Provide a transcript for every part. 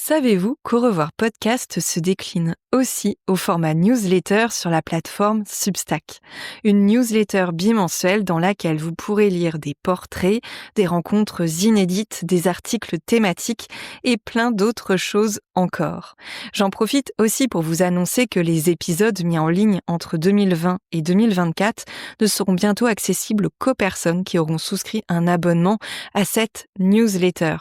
Savez-vous qu'Au revoir podcast se décline aussi au format newsletter sur la plateforme Substack? Une newsletter bimensuelle dans laquelle vous pourrez lire des portraits, des rencontres inédites, des articles thématiques et plein d'autres choses encore. J'en profite aussi pour vous annoncer que les épisodes mis en ligne entre 2020 et 2024 ne seront bientôt accessibles qu'aux personnes qui auront souscrit un abonnement à cette newsletter.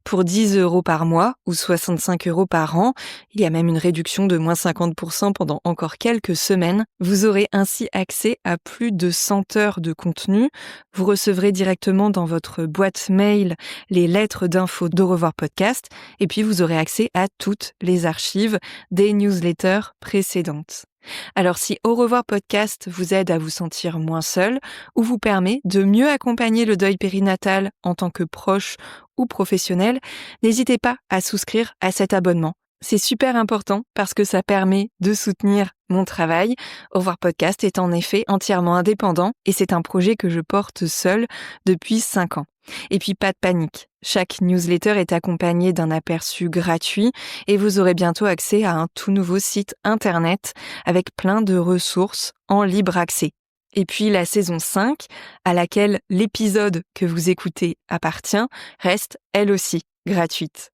Pour 10 € par mois ou 65 € par an, il y a même une réduction de moins 50% pendant encore quelques semaines. Vous aurez ainsi accès à plus de 100 heures de contenu. Vous recevrez directement dans votre boîte mail les lettres d'infos d'Au revoir podcast et puis vous aurez accès à toutes les archives des newsletters précédentes. Alors si Au revoir podcast vous aide à vous sentir moins seul ou vous permet de mieux accompagner le deuil périnatal en tant que proche ou professionnel, n'hésitez pas à souscrire à cet abonnement. C'est super important parce que ça permet de soutenir mon travail. Au revoir podcast est en effet entièrement indépendant et c'est un projet que je porte seul depuis 5 ans. Et puis pas de panique, chaque newsletter est accompagné d'un aperçu gratuit et vous aurez bientôt accès à un tout nouveau site internet avec plein de ressources en libre accès. Et puis la saison 5, à laquelle l'épisode que vous écoutez appartient, reste elle aussi gratuite.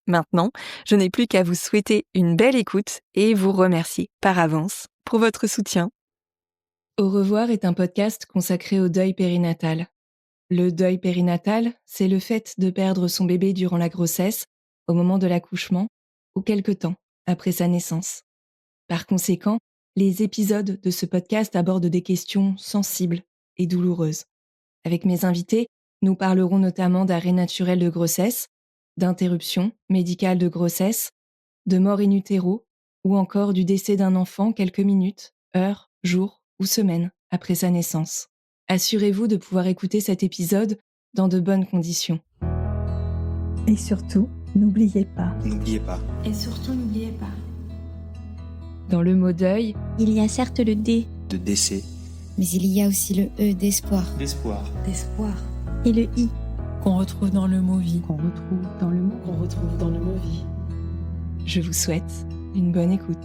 Maintenant, je n'ai plus qu'à vous souhaiter une belle écoute et vous remercier par avance pour votre soutien. Au revoir est un podcast consacré au deuil périnatal. Le deuil périnatal, c'est le fait de perdre son bébé durant la grossesse, au moment de l'accouchement, ou quelque temps après sa naissance. Par conséquent, les épisodes de ce podcast abordent des questions sensibles et douloureuses. Avec mes invités, nous parlerons notamment d'arrêt naturel de grossesse, d'interruption médicale de grossesse, de mort in utero, ou encore du décès d'un enfant quelques minutes, heures, jours ou semaines après sa naissance. Assurez-vous de pouvoir écouter cet épisode dans de bonnes conditions. Et surtout, n'oubliez pas. N'oubliez pas. Et surtout, n'oubliez pas. Dans le mot deuil, il y a certes le D, De décès. mais il y a aussi le E d'espoir. D'espoir. D'espoir. Et le I. Qu'on retrouve dans le mot vie. Qu'on retrouve dans le mot. Qu'on retrouve dans le mot vie. je vous souhaite une bonne écoute.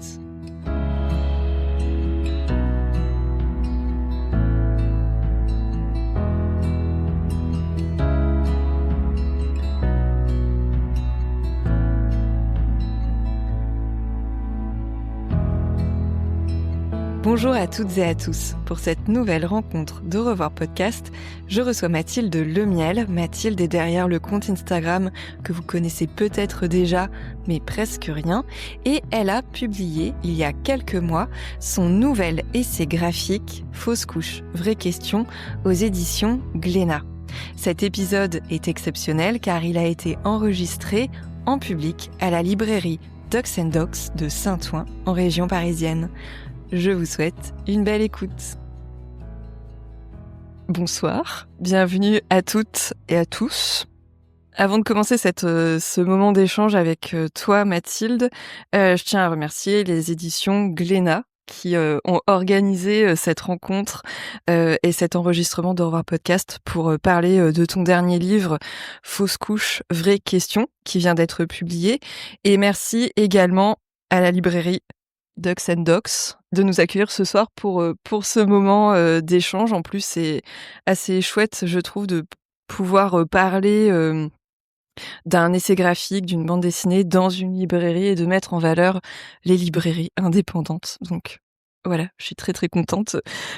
Bonjour à toutes et à tous. Pour cette nouvelle rencontre d'Au revoir podcast, je reçois Mathilde Lemiel. Mathilde est derrière le compte Instagram que vous connaissez peut-être déjà, mais presque rien. Et elle a publié, il y a quelques mois, son nouvel essai graphique « Fausse couche, vraie question » aux éditions Glénat. Cet épisode est exceptionnel car il a été enregistré en public à la librairie Ducks & Docs de Saint-Ouen, en région parisienne. Je vous souhaite une belle écoute. Bonsoir, bienvenue à toutes et à tous. Avant de commencer ce moment d'échange avec toi, Mathilde, je tiens à remercier les éditions Glénat qui ont organisé cette rencontre et cet enregistrement d'Au revoir podcast pour parler de ton dernier livre « Fausse couche, vraie question » qui vient d'être publié. Et merci également à la librairie Ducks & Docs de nous accueillir ce soir pour ce moment d'échange. En plus, c'est assez chouette, je trouve, de pouvoir parler d'un essai graphique, d'une bande dessinée dans une librairie et de mettre en valeur les librairies indépendantes. Donc voilà, je suis très très contente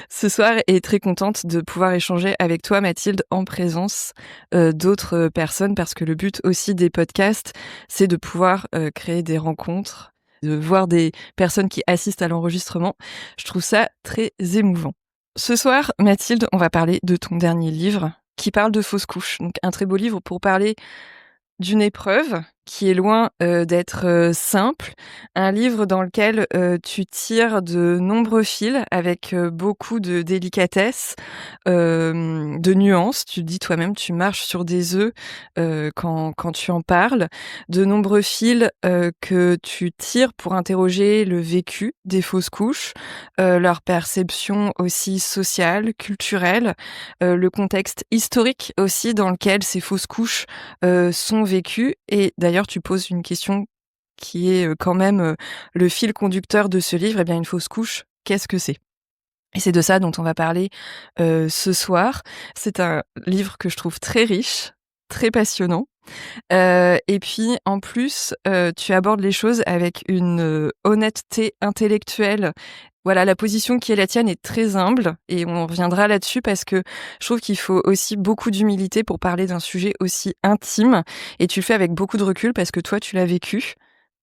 ce soir et très contente de pouvoir échanger avec toi, Mathilde, en présence d'autres personnes, parce que le but aussi des podcasts, c'est de pouvoir créer des rencontres, de voir des personnes qui assistent à l'enregistrement. Je trouve ça très émouvant. Ce soir, Mathilde, on va parler de ton dernier livre qui parle de fausse couche. Donc un très beau livre pour parler d'une épreuve qui est loin d'être simple, un livre dans lequel tu tires de nombreux fils avec beaucoup de délicatesse, de nuances. Tu dis toi-même, tu marches sur des œufs quand tu en parles. De nombreux fils que tu tires pour interroger le vécu des fausses couches, leur perception aussi sociale, culturelle, le contexte historique aussi dans lequel ces fausses couches sont vécues. Et d'ailleurs, tu poses une question qui est quand même le fil conducteur de ce livre, eh bien une fausse couche, qu'est-ce que c'est ? Et c'est de ça dont on va parler ce soir. C'est un livre que je trouve très riche, très passionnant. Et puis en plus, tu abordes les choses avec une honnêteté intellectuelle. Voilà, la position qui est la tienne est très humble et on reviendra là-dessus parce que je trouve qu'il faut aussi beaucoup d'humilité pour parler d'un sujet aussi intime et tu le fais avec beaucoup de recul parce que toi, tu l'as vécu,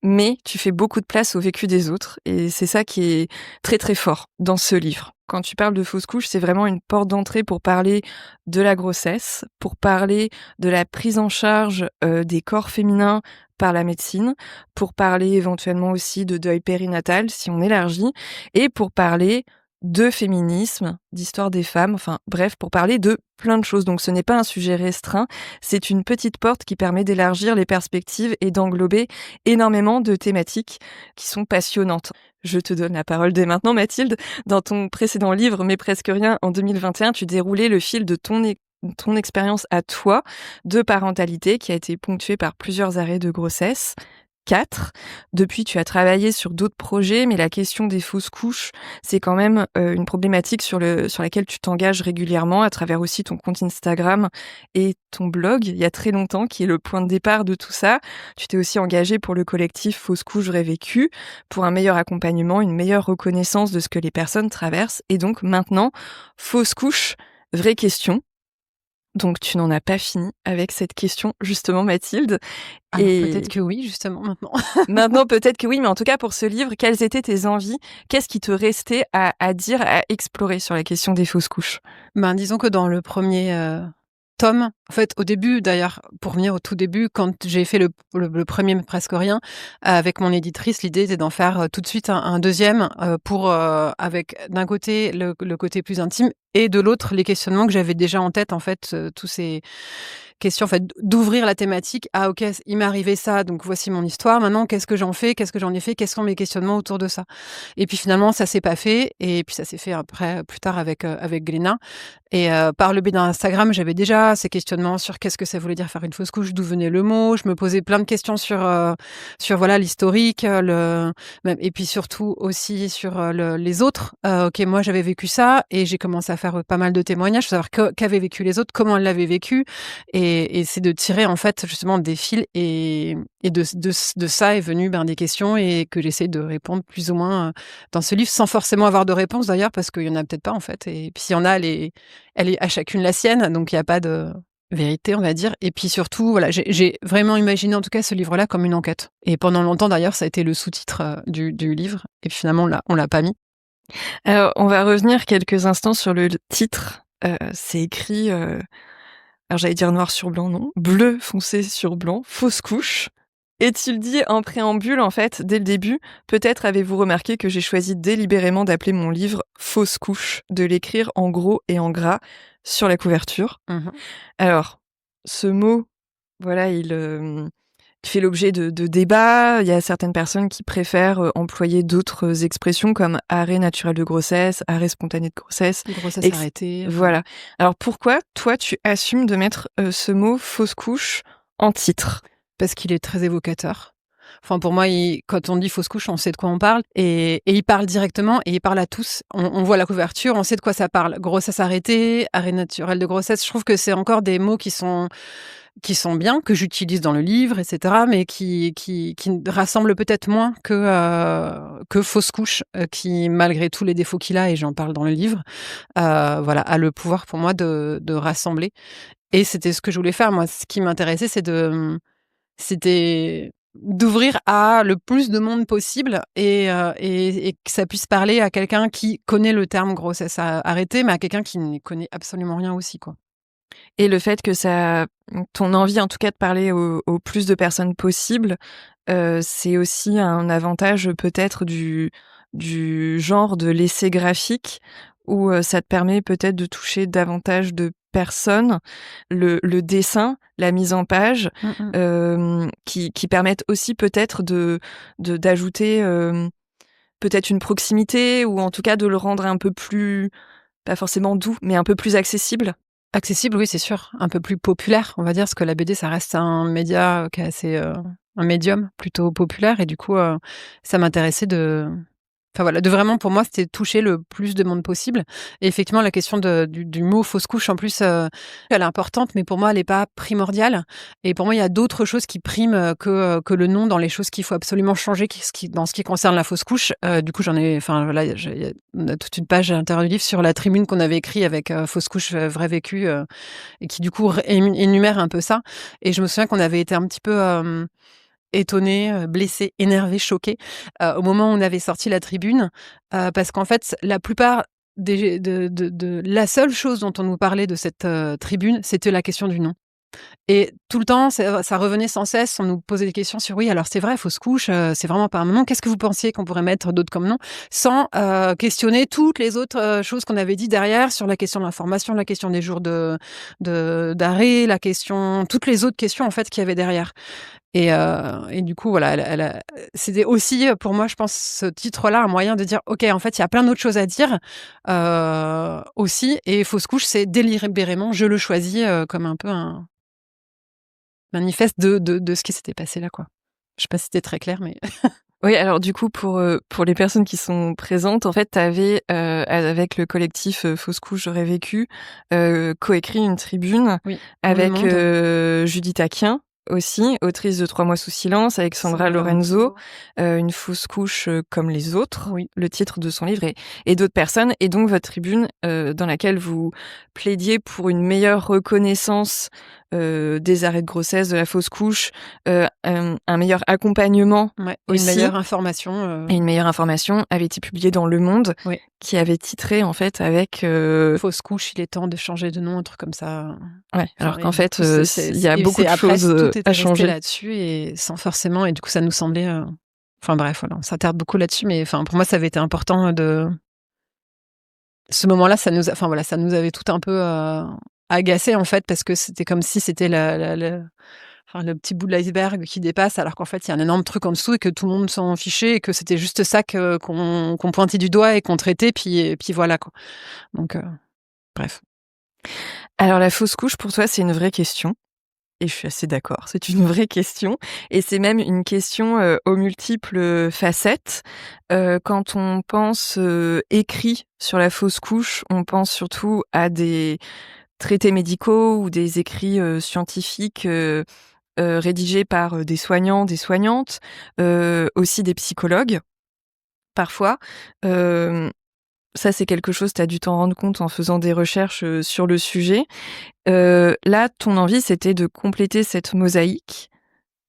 mais tu fais beaucoup de place au vécu des autres et c'est ça qui est très très fort dans ce livre. Quand tu parles de fausse couche, c'est vraiment une porte d'entrée pour parler de la grossesse, pour parler de la prise en charge des corps féminins par la médecine, pour parler éventuellement aussi de deuil périnatal si on élargit, et pour parler de féminisme, d'histoire des femmes, enfin bref, pour parler de plein de choses. Donc ce n'est pas un sujet restreint, c'est une petite porte qui permet d'élargir les perspectives et d'englober énormément de thématiques qui sont passionnantes. Je te donne la parole dès maintenant, Mathilde. Dans ton précédent livre, Mais presque rien, en 2021, tu déroulais le fil de ton expérience à toi de parentalité qui a été ponctuée par plusieurs arrêts de grossesse. 4. Depuis, tu as travaillé sur d'autres projets, mais la question des fausses couches, c'est quand même une problématique sur laquelle tu t'engages régulièrement à travers aussi ton compte Instagram et ton blog, il y a très longtemps, qui est le point de départ de tout ça. Tu t'es aussi engagé pour le collectif Fausses couches vraies vécues, pour un meilleur accompagnement, une meilleure reconnaissance de ce que les personnes traversent. Et donc maintenant, fausses couches, vraies questions. Donc tu n'en as pas fini avec cette question, justement, Mathilde. Alors, Et peut-être que oui, justement, maintenant. maintenant, peut-être que oui, mais en tout cas, pour ce livre, quelles étaient tes envies ? Qu'est-ce qui te restait à dire, à explorer sur la question des fausses couches ? Disons que dans le premier tome, en fait, au début, d'ailleurs, pour venir au tout début, quand j'ai fait le premier Presque rien, avec mon éditrice, l'idée était d'en faire tout de suite un deuxième pour, avec d'un côté le côté plus intime et de l'autre les questionnements que j'avais déjà en tête, en fait, tous ces questions, en fait, d'ouvrir la thématique. Ah ok, il m'est arrivé ça, donc voici mon histoire. Maintenant, qu'est-ce que j'en fais ? Qu'est-ce que j'en ai fait ? Quels sont mes questionnements autour de ça ? Et puis finalement, ça s'est pas fait. Et puis ça s'est fait après, plus tard avec Glénat. Et par le biais d'Instagram, j'avais déjà ces questionnements sur qu'est-ce que ça voulait dire faire une fausse couche, d'où venait le mot. Je me posais plein de questions sur voilà l'historique, et puis surtout aussi sur les autres. Ok, moi j'avais vécu ça et j'ai commencé à faire pas mal de témoignages, savoir qu'avaient vécu les autres, comment elles l'avaient vécu, et c'est de tirer en fait justement des fils et de ça est venu des questions et que j'essaie de répondre plus ou moins dans ce livre sans forcément avoir de réponse d'ailleurs parce qu'il y en a peut-être pas en fait, et puis s'il y en a, elle est à chacune la sienne, donc il n'y a pas de vérité, on va dire. Et puis surtout, voilà, j'ai vraiment imaginé en tout cas ce livre-là comme une enquête. Et pendant longtemps d'ailleurs, ça a été le sous-titre du livre. Et puis finalement, on l'a pas mis. Alors, on va revenir quelques instants sur le titre. C'est écrit, alors j'allais dire noir sur blanc, non, bleu foncé sur blanc, fausse couche. Et tu le dis en préambule, en fait, dès le début, peut-être avez-vous remarqué que j'ai choisi délibérément d'appeler mon livre « Fausse couche », de l'écrire en gros et en gras sur la couverture. Alors, ce mot, voilà, il fait l'objet de débats. Il y a certaines personnes qui préfèrent employer d'autres expressions comme « arrêt naturel de grossesse »,« arrêt spontané de grossesse ». Grossesse arrêtée. Voilà. Alors pourquoi, toi, tu assumes de mettre ce mot « fausse couche » en titre ? Parce qu'il est très évocateur. Enfin, pour moi, quand on dit fausse couche, on sait de quoi on parle. Et il parle directement et il parle à tous. On voit la couverture, on sait de quoi ça parle. Grossesse arrêtée, arrêt naturel de grossesse. Je trouve que c'est encore des mots qui sont bien, que j'utilise dans le livre, etc., mais qui rassemblent peut-être moins que fausse couche, qui, malgré tous les défauts qu'il a, et j'en parle dans le livre, voilà, a le pouvoir pour moi de rassembler. Et c'était ce que je voulais faire. Moi, ce qui m'intéressait, c'était d'ouvrir à le plus de monde possible et que ça puisse parler à quelqu'un qui connaît le terme grossesse arrêtée, mais à quelqu'un qui ne connaît absolument rien aussi, quoi. Et le fait que ton envie en tout cas de parler au plus de personnes possible, c'est aussi un avantage peut-être du genre de l'essai graphique où ça te permet peut-être de toucher davantage de personnes. Le dessin, la mise en page, qui permettent aussi peut-être d'ajouter peut-être une proximité ou en tout cas de le rendre un peu plus, pas forcément doux, mais un peu plus accessible. Accessible, oui, c'est sûr. Un peu plus populaire, on va dire, parce que la BD, ça reste un média qui est assez médium plutôt populaire et du coup, ça m'intéressait de vraiment, pour moi, c'était toucher le plus de monde possible. Et effectivement, la question du mot fausse couche, en plus, elle est importante, mais pour moi, elle n'est pas primordiale. Et pour moi, il y a d'autres choses qui priment que le nom dans les choses qu'il faut absolument changer dans ce qui concerne la fausse couche. Du coup, on a toute une page à l'intérieur du livre sur la tribune qu'on avait écrite avec fausse couche, vrai vécu, et qui, du coup, énumère un peu ça. Et je me souviens qu'on avait été un petit peu étonnés, blessés, énervés, choqués, au moment où on avait sorti la tribune, parce qu'en fait, la plupart de la seule chose dont on nous parlait de cette tribune, c'était la question du nom. Et tout le temps, ça revenait sans cesse. On nous posait des questions sur oui, alors c'est vrai, fausse couche, c'est vraiment pas un nom. Qu'est-ce que vous pensiez qu'on pourrait mettre d'autres comme nom, sans questionner toutes les autres choses qu'on avait dit derrière sur la question de l'information, la question des jours d'arrêt, la question, toutes les autres questions en fait qu'il y avait derrière. Et du coup, voilà, c'était aussi pour moi, je pense, ce titre-là, un moyen de dire, ok, en fait, il y a plein d'autres choses à dire aussi. Et fausse couche, c'est délibérément, je le choisis comme un peu un manifeste de ce qui s'était passé là, quoi. Je sais pas si c'était très clair, mais Oui, alors du coup, pour les personnes qui sont présentes, en fait, t'avais avec le collectif Fausse couche, j'aurais vécu, coécrit une tribune oui, avec Tout le monde. Judith Aquin aussi, autrice de 3 mois sous silence, Alexandra Lorenzo, Une fausse couche comme les autres, Oui. le titre de son livre, et d'autres personnes. Et donc votre tribune dans laquelle vous plaidiez pour une meilleure reconnaissance des arrêts de grossesse, de la fausse couche, un meilleur accompagnement Ouais, aussi. une meilleure information. Et une meilleure information avait été publiée dans Le Monde, Oui. qui avait titré en fait avec Fausse couche, il est temps de changer de nom, un truc comme ça. ouais, alors Enfin, qu'en et fait du coup, il y a beaucoup de après, choses tout était à resté changer là-dessus et sans forcément, et du coup ça nous semblait enfin bref, voilà, on s'attarde beaucoup là-dessus, mais enfin pour moi ça avait été important de ce moment-là, ça nous avait tout un peu agacé en fait, parce que c'était comme si c'était le petit bout de l'iceberg qui dépasse, alors qu'en fait il y a un énorme truc en dessous et que tout le monde s'en fichait et que c'était juste ça qu'on pointait du doigt et qu'on traitait, et puis voilà quoi. Donc bref. Alors la fausse couche pour toi c'est une vraie question. Et je suis assez d'accord, c'est une vraie question. Et c'est même une question aux multiples facettes. Quand on pense écrit sur la fausse couche, on pense surtout à des traités médicaux ou des écrits scientifiques rédigés par des soignants, des soignantes, aussi des psychologues, parfois. Ça, c'est quelque chose, tu as dû t'en rendre compte en faisant des recherches sur le sujet. Là, ton envie, c'était de compléter cette mosaïque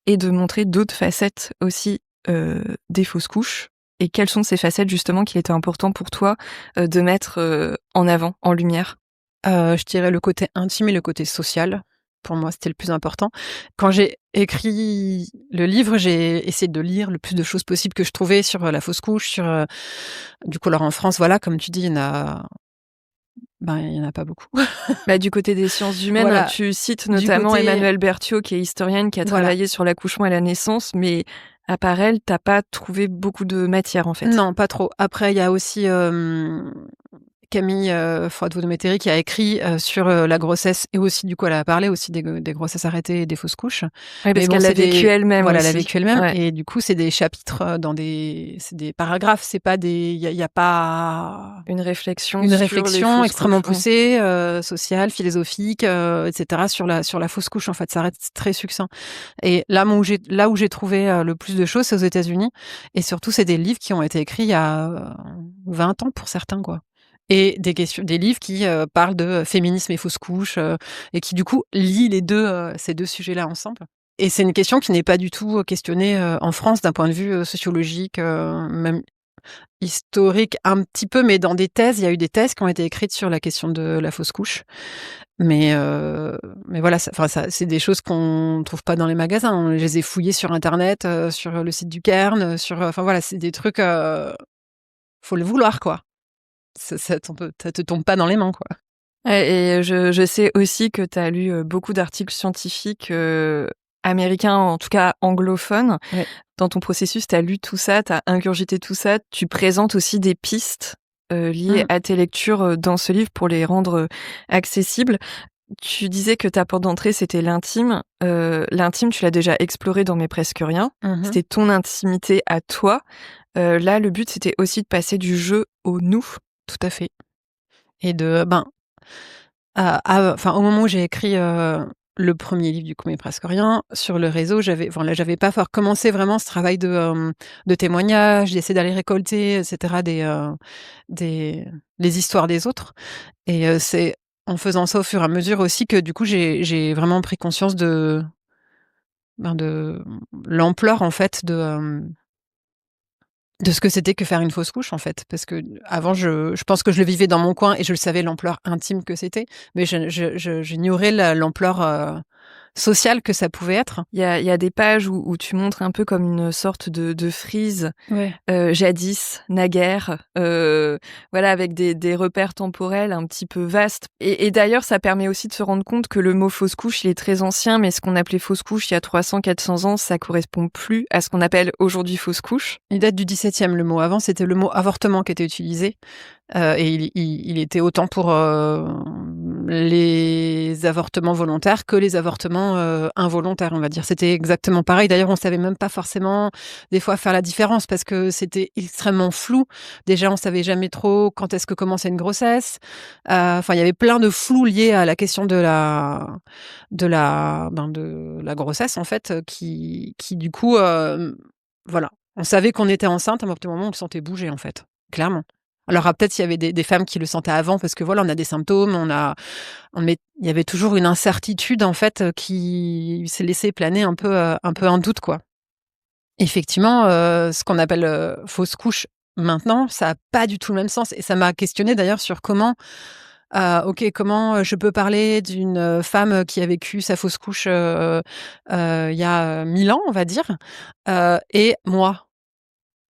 et de montrer d'autres facettes aussi des fausses couches. Et quelles sont ces facettes, justement, qu'il était important pour toi de mettre en avant, en lumière? Je dirais le côté intime et le côté social. Pour moi, c'était le plus important. Quand j'ai écrit le livre, j'ai essayé de lire le plus de choses possibles que je trouvais sur la fausse couche, sur du coup, alors en France, voilà, comme tu dis, il y en a pas beaucoup. Du côté des sciences humaines, Voilà. tu cites notamment Emmanuelle Berthiaud, qui est historienne, qui a travaillé sur l'accouchement et la naissance, mais à part elle, t'as pas trouvé beaucoup de matière, en fait. Non, pas trop. Après, il y a aussi Camille Froidevaux-de-Métairie qui a écrit sur la grossesse, et aussi, du coup, elle a parlé aussi des grossesses arrêtées et des fausses couches. Oui, parce qu'elle l'a vécu elle-même. Voilà, aussi. elle l'a vécu elle-même. Ouais. Et du coup, c'est des chapitres c'est des paragraphes. C'est pas il y a pas une réflexion extrêmement poussée, sociale, philosophique, etc. sur la fausse couche. En fait, ça reste très succinct. Et là où j'ai trouvé le plus de choses, c'est aux États-Unis. Et surtout, c'est des livres qui ont été écrits il y a 20 ans pour certains, quoi. Et des livres qui parlent de féminisme et fausse couche, et qui du coup lient ces deux sujets-là ensemble. Et c'est une question qui n'est pas du tout questionnée en France d'un point de vue sociologique, même historique un petit peu, mais dans des thèses, il y a eu des thèses qui ont été écrites sur la question de la fausse couche. Mais voilà, c'est des choses qu'on ne trouve pas dans les magasins. Je les ai fouillées sur Internet, sur le site du Cairn, voilà, c'est des trucs, faut le vouloir, quoi. Ça te tombe pas dans les mains, quoi. Et je sais aussi que tu as lu beaucoup d'articles scientifiques américains, en tout cas anglophones. Ouais. Dans ton processus, tu as lu tout ça, tu as ingurgité tout ça. Tu présentes aussi des pistes liées à tes lectures dans ce livre pour les rendre accessibles. Tu disais que ta porte d'entrée, c'était l'intime. L'intime, tu l'as déjà exploré dans Mes presque rien. C'était ton intimité à toi. Là, le but, c'était aussi de passer du je au nous. Tout à fait. Et au moment où j'ai écrit le premier livre, du coup, Mais presque rien, sur le réseau, j'avais pas commencé vraiment ce travail de témoignage, d'essayer d'aller récolter, etc., les histoires des autres. Et c'est en faisant ça au fur et à mesure aussi que, du coup, j'ai vraiment pris conscience de l'ampleur, en fait, de ce que c'était que faire une fausse couche, en fait. Parce que avant, je pense que je le vivais dans mon coin et je le savais, l'ampleur intime que c'était, mais j'ignorais l'ampleur sociale que ça pouvait être. Il y a des pages où tu montres un peu comme une sorte de frise, Ouais. jadis, naguère, voilà, avec des repères temporels un petit peu vastes. Et d'ailleurs, ça permet aussi de se rendre compte que le mot fausse couche, il est très ancien, mais ce qu'on appelait fausse couche il y a 300-400 ans, ça correspond plus à ce qu'on appelle aujourd'hui fausse couche. Il date du XVIIe, le mot. Avant, c'était le mot avortement qui était utilisé. Et il était autant pour les avortements volontaires que les avortements involontaires, on va dire. C'était exactement pareil. D'ailleurs, on savait même pas forcément des fois faire la différence parce que c'était extrêmement flou. Déjà, on savait jamais trop quand est-ce que commençait une grossesse. Enfin, il y avait plein de flou liés à la question de la grossesse, en fait, qui du coup, voilà. On savait qu'on était enceinte, à un moment, on le sentait bouger, en fait, clairement. Alors, peut-être il y avait des femmes qui le sentaient avant parce que voilà, on a des symptômes, mais il y avait toujours une incertitude, en fait, qui s'est laissé planer un peu un doute, quoi. Effectivement, ce qu'on appelle fausse couche maintenant, ça a pas du tout le même sens et ça m'a questionnée d'ailleurs sur comment je peux parler d'une femme qui a vécu sa fausse couche il y a 1000 ans, on va dire, et moi?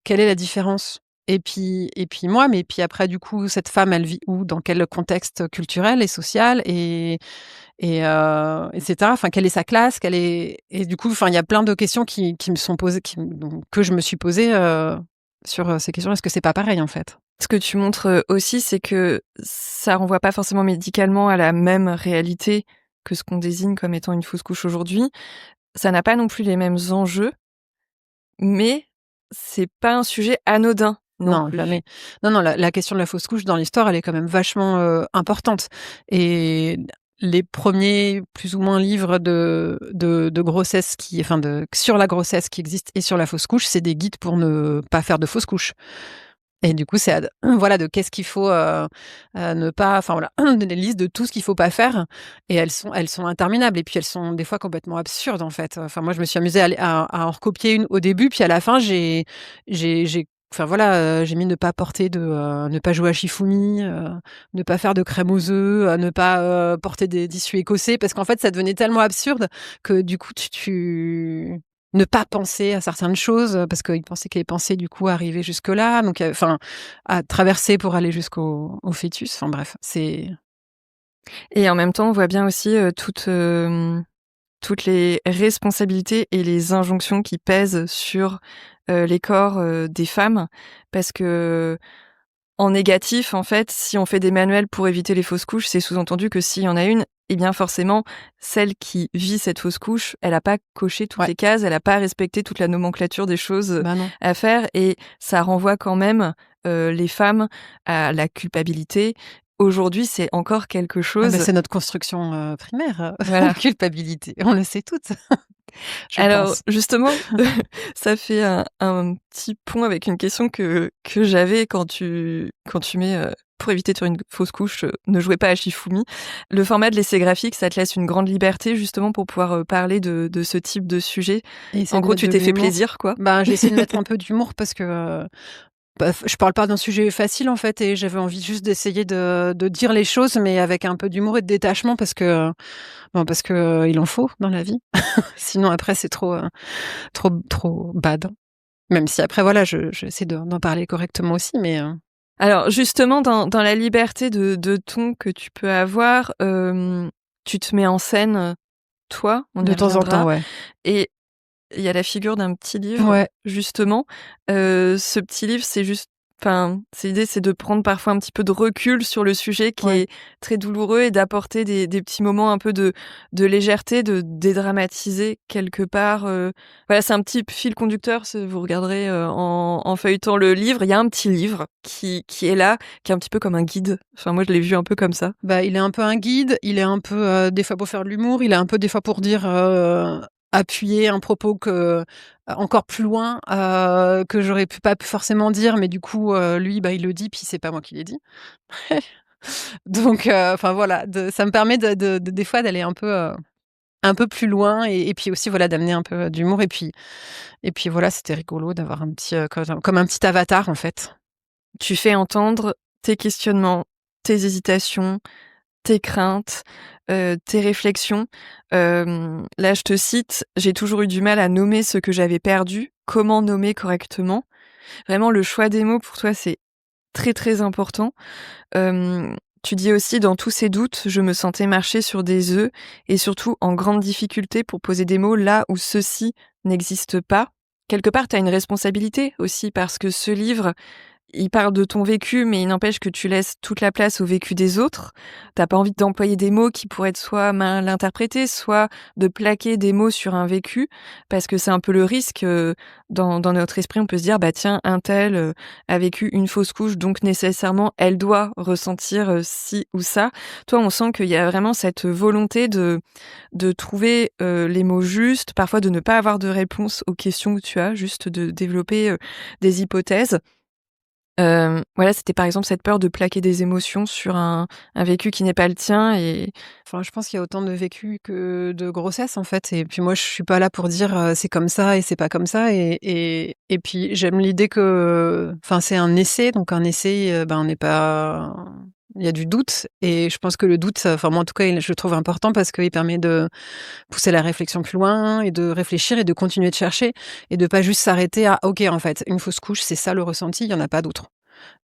Quelle est la différence? Et puis moi, mais puis après du coup, cette femme, elle vit où? Dans quel contexte culturel et social et cetera? Enfin, quelle est sa classe? Quelle est et du coup, enfin, il y a plein de questions qui me sont posées, que je me suis posées, sur ces questions. Est-ce que c'est pas pareil, en fait? Ce que tu montres aussi, c'est que ça renvoie pas forcément médicalement à la même réalité que ce qu'on désigne comme étant une fausse couche aujourd'hui. Ça n'a pas non plus les mêmes enjeux, mais c'est pas un sujet anodin non plus. Jamais. Non, la question de la fausse couche dans l'histoire, elle est quand même vachement importante. Et les premiers, plus ou moins, livres de grossesse sur la grossesse qui existent et sur la fausse couche, c'est des guides pour ne pas faire de fausse couche. Et du coup, c'est voilà, de qu'est-ce qu'il faut ne pas, enfin voilà, des listes de tout ce qu'il faut pas faire. Et elles sont interminables. Et puis elles sont des fois complètement absurdes, en fait. Enfin, moi, je me suis amusée à en recopier une au début, puis à la fin, enfin voilà, j'ai mis ne pas porter ne pas jouer à Shifumi, ne pas faire de crème aux œufs, ne pas porter des tissus écossais, parce qu'en fait, ça devenait tellement absurde que du coup, tu ne pas penser à certaines choses, parce qu'ils pensaient que les pensées, du coup, arrivaient jusque-là, donc enfin, à traverser pour aller jusqu'au fœtus. Enfin bref, c'est... Et en même temps, on voit bien aussi toutes les responsabilités et les injonctions qui pèsent sur les corps des femmes, parce que en négatif, en fait, si on fait des manuels pour éviter les fausses couches, c'est sous-entendu que s'il y en a une, eh bien forcément, celle qui vit cette fausse couche, elle a pas coché toutes les cases, elle a pas respecté toute la nomenclature des choses à faire, et ça renvoie quand même les femmes à la culpabilité. Aujourd'hui, c'est encore quelque chose... c'est notre construction primaire, Voilà. Culpabilité, on le sait toutes. Alors justement, ça fait un petit pont avec une question que j'avais quand tu mets pour éviter de faire une fausse couche, ne jouez pas à Shifumi. Le format de l'essai graphique, ça te laisse une grande liberté justement pour pouvoir parler de ce type de sujet. En gros, tu t'es fait plaisir, quoi. J'ai essayé de mettre un peu d'humour parce que je parle pas d'un sujet facile, en fait, et j'avais envie juste d'essayer de dire les choses, mais avec un peu d'humour et de détachement, parce que il en faut dans la vie. Sinon après c'est trop bad. Même si après voilà, j'essaie d'en parler correctement aussi, mais Alors justement, dans la liberté de ton que tu peux avoir, tu te mets en scène, toi, on y de temps en reviendra. temps, ouais. Et il y a la figure d'un petit livre, justement. Ce petit livre, Enfin, l'idée, c'est de prendre parfois un petit peu de recul sur le sujet qui est très douloureux et d'apporter des petits moments un peu de légèreté, de dédramatiser quelque part. Voilà, c'est un petit fil conducteur. Vous regarderez en feuilletant le livre, il y a un petit livre qui est là, qui est un petit peu comme un guide. Enfin, moi, je l'ai vu un peu comme ça. Il est un peu un guide, il est un peu des fois pour faire de l'humour, il est un peu des fois pour dire appuyer un propos que encore plus loin que j'aurais pas pu forcément dire, mais du coup lui il le dit puis c'est pas moi qui l'ai dit. Donc enfin voilà, ça me permet de des fois d'aller un peu plus loin et puis aussi voilà d'amener un peu d'humour et puis voilà, c'était rigolo d'avoir un petit comme un petit avatar en fait. Tu fais entendre tes questionnements, tes hésitations, tes craintes, tes réflexions. Là, je te cite: «J'ai toujours eu du mal à nommer ce que j'avais perdu. Comment nommer correctement?» Vraiment, le choix des mots pour toi, c'est très, très important. Tu dis aussi: «Dans tous ces doutes, je me sentais marcher sur des œufs et surtout en grande difficulté pour poser des mots là où ceux-ci n'existent pas». Quelque part, tu as une responsabilité aussi parce que ce livre, il parle de ton vécu, mais il n'empêche que tu laisses toute la place au vécu des autres. T'as pas envie d'employer des mots qui pourraient être soit mal interprétés, soit de plaquer des mots sur un vécu, parce que c'est un peu le risque. Dans notre esprit, on peut se dire, bah tiens, un tel a vécu une fausse couche, donc nécessairement, elle doit ressentir ci ou ça. Toi, on sent qu'il y a vraiment cette volonté de trouver les mots justes, parfois de ne pas avoir de réponse aux questions que tu as, juste de développer des hypothèses. Voilà, c'était par exemple cette peur de plaquer des émotions sur un vécu qui n'est pas le tien et Enfin, je pense qu'il y a autant de vécu que de grossesse en fait et puis moi je suis pas là pour dire, c'est comme ça et c'est pas comme ça et puis j'aime l'idée que enfin c'est un essai donc un essai, on n'est pas il y a du doute et je pense que le doute, enfin moi en tout cas je le trouve important parce qu'il permet de pousser la réflexion plus loin et de réfléchir et de continuer de chercher et de pas juste s'arrêter à: «OK en fait, une fausse couche, c'est ça le ressenti, il y en a pas d'autre».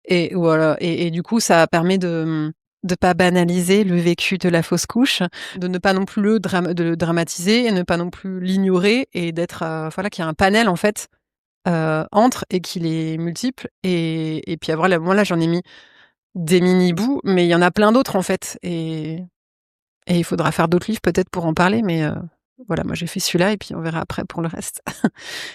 Et voilà et du coup, ça permet de pas banaliser le vécu de la fausse couche, de ne pas non plus de le dramatiser et ne pas non plus l'ignorer et d'être, voilà, qu'il y a un panel en fait, entre et qu'il est multiple et puis avoir moi là, j'en ai mis des mini bouts, mais il y en a plein d'autres en fait et il faudra faire d'autres livres peut-être pour en parler, mais voilà, moi j'ai fait celui-là et puis on verra après pour le reste.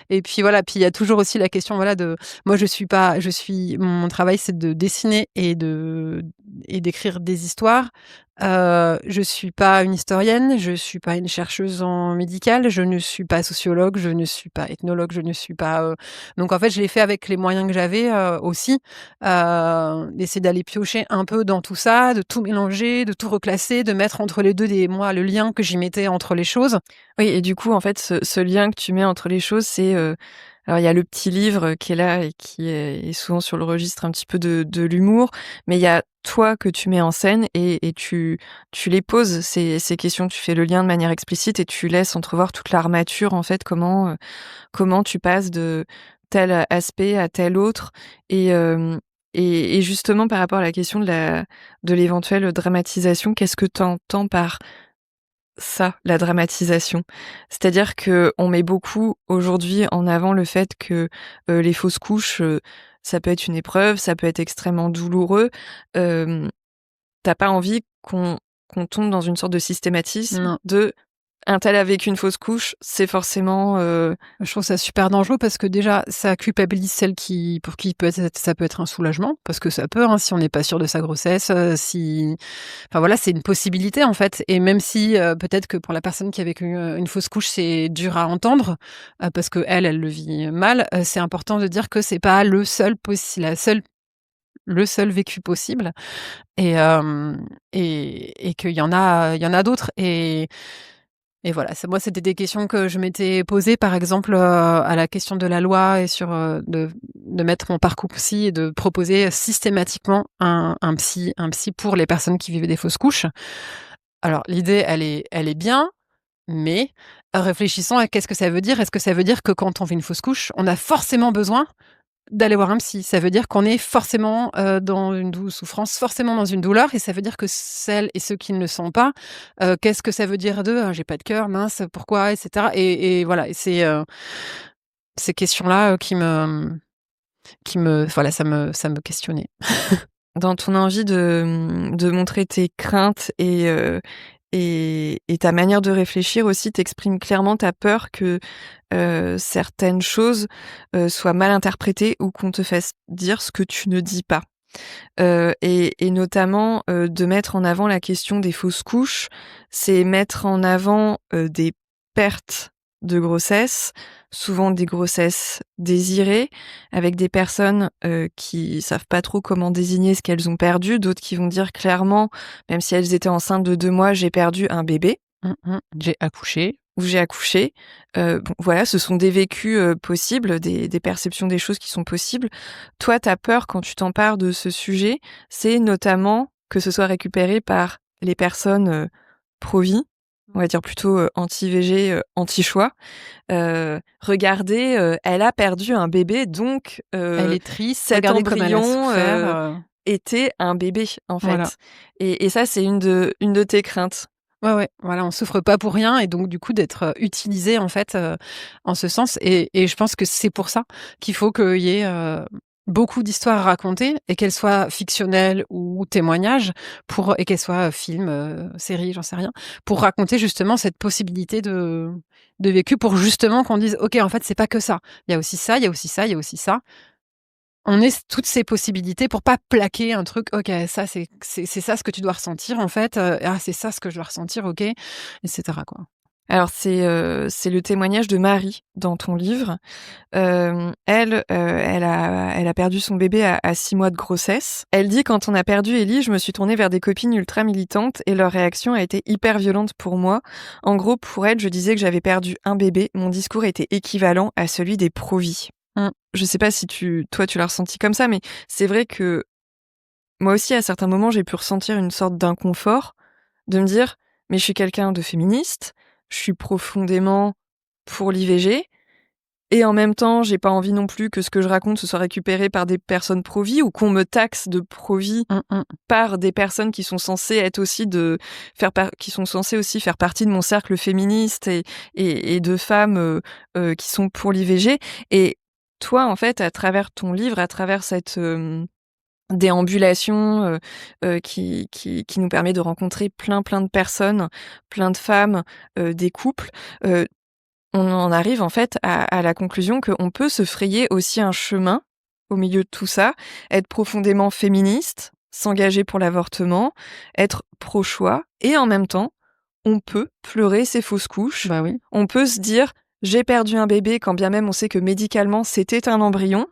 Et puis voilà, puis il y a toujours aussi la question, voilà, de moi je suis mon travail c'est de dessiner et d'écrire des histoires. Je suis pas une historienne, je suis pas une chercheuse en médical, je ne suis pas sociologue, je ne suis pas ethnologue, je ne suis pas, donc en fait, je l'ai fait avec les moyens que j'avais, aussi, d'essayer d'aller piocher un peu dans tout ça, de tout mélanger, de tout reclasser, de mettre entre les 2 le lien que j'y mettais entre les choses. oui et du coup, en fait, ce lien que tu mets entre les choses, c'est, alors il y a le petit livre qui est là et qui est souvent sur le registre un petit peu de l'humour, mais il y a toi que tu mets en scène et tu les poses ces questions. Tu fais le lien de manière explicite et tu laisses entrevoir toute l'armature, en fait, comment tu passes de tel aspect à tel autre et justement par rapport à la question de l'éventuelle dramatisation, qu'est-ce que tu entends par ça, la dramatisation? C'est-à-dire qu'on met beaucoup aujourd'hui en avant le fait que, les fausses couches, ça peut être une épreuve, ça peut être extrêmement douloureux. Hem, tu pas envie qu'on tombe dans une sorte de systématisme Non. de: «Un tel a vécu une fausse couche, c'est forcément, Je trouve ça super dangereux parce que déjà, ça culpabilise celle pour qui ça peut être un soulagement, parce que ça peut, hein, si on n'est pas sûr de sa grossesse, si enfin voilà, c'est une possibilité en fait et même si, peut-être que pour la personne qui a vécu, une fausse couche, c'est dur à entendre, parce qu'elle le vit mal, c'est important de dire que c'est pas le seul vécu possible et qu'il y en a d'autres et voilà, c'était des questions que je m'étais posées, par exemple, à la question de la loi et sur, de mettre mon parcours psy et de proposer systématiquement un psy pour les personnes qui vivaient des fausses couches. Alors l'idée, elle est bien, mais réfléchissons à qu'est-ce que ça veut dire? Est-ce que ça veut dire que quand on fait une fausse couche, on a forcément besoin d'aller voir un psy? Ça veut dire qu'on est forcément, dans une souffrance, forcément dans une douleur et ça veut dire que celles et ceux qui ne le sont pas, qu'est-ce que ça veut dire d'eux? «Ah j'ai pas de cœur, mince, pourquoi?» et cetera et voilà et c'est, ces questions-là, qui me ça me questionnait. Dans ton envie de montrer tes craintes et ta manière de réfléchir aussi, t'exprimes clairement ta peur que certaines choses soient mal interprétées ou qu'on te fasse dire ce que tu ne dis pas. Et notamment de mettre en avant la question des fausses couches, c'est mettre en avant des pertes de grossesse, souvent des grossesses désirées, avec des personnes qui savent pas trop comment désigner ce qu'elles ont perdu, d'autres qui vont dire clairement, même si elles étaient enceintes de 2 mois, j'ai perdu un bébé J'ai accouché. ou j'ai accouché. Bon, voilà, ce sont des vécus possibles, des perceptions des choses qui sont possibles. Toi, ta peur quand tu t'empares de ce sujet, c'est notamment que ce soit récupéré par les personnes pro-vie, on va dire plutôt anti-VG, anti-choix. Regardez, elle a perdu un bébé, donc Elle est triste, cet regardez comme elle a embryon souffert. était un bébé, en fait. Voilà. Et ça, c'est une de tes craintes. Ouais, voilà, on souffre pas pour rien et donc du coup d'être utilisé en fait en ce sens et je pense que c'est pour ça qu'il faut qu'il y ait beaucoup d'histoires à raconter et qu'elles soient fictionnelles ou témoignages et qu'elles soient film, série, j'en sais rien, pour raconter justement cette possibilité de vécu pour justement qu'on dise OK en fait c'est pas que ça. Il y a aussi ça, il y a aussi ça, il y a aussi ça. On ait toutes ces possibilités pour pas plaquer un truc. OK, ça c'est ça ce que tu dois ressentir en fait. Ah c'est ça ce que je dois ressentir, OK, et cetera quoi. Alors c'est le témoignage de Marie dans ton livre. Elle a perdu son bébé à 6 mois de grossesse. Elle dit: «Quand on a perdu Ellie, je me suis tournée vers des copines ultra militantes et leur réaction a été hyper violente pour moi. En gros, pour elle, je disais que j'avais perdu un bébé. Mon discours était équivalent à celui des pro-vie». Je sais pas si toi tu l'as ressenti comme ça, mais c'est vrai que moi aussi, à certains moments, j'ai pu ressentir une sorte d'inconfort, de me dire: «Mais je suis quelqu'un de féministe, je suis profondément pour l'IVG et en même temps, j'ai pas envie non plus que ce que je raconte se soit récupéré par des personnes pro-vie ou qu'on me taxe de pro-vie par des personnes qui sont censées être aussi qui sont censées aussi faire partie de mon cercle féministe et de femmes qui sont pour l'IVG». Et toi, en fait, à travers ton livre, à travers cette déambulation qui nous permet de rencontrer plein de personnes, plein de femmes, des couples, on en arrive en fait à la conclusion qu'on peut se frayer aussi un chemin au milieu de tout ça, être profondément féministe, s'engager pour l'avortement, être pro-choix et en même temps, on peut pleurer ses fausses couches. Bah oui. On peut se dire: «J'ai perdu un bébé», quand bien même on sait que médicalement c'était un embryon.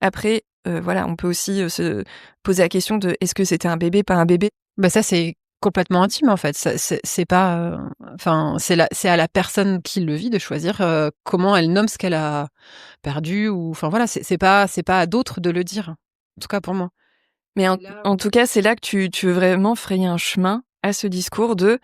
Après, voilà, on peut aussi se poser la question de: «Est-ce que c'était un bébé, pas un bébé?» Bah ça c'est complètement intime en fait. Ça c'est pas, enfin c'est à la personne qui le vit de choisir, comment elle nomme ce qu'elle a perdu ou enfin voilà, c'est pas à d'autres de le dire. En tout cas pour moi. Mais en tout cas, c'est là que tu veux vraiment frayer un chemin à ce discours de: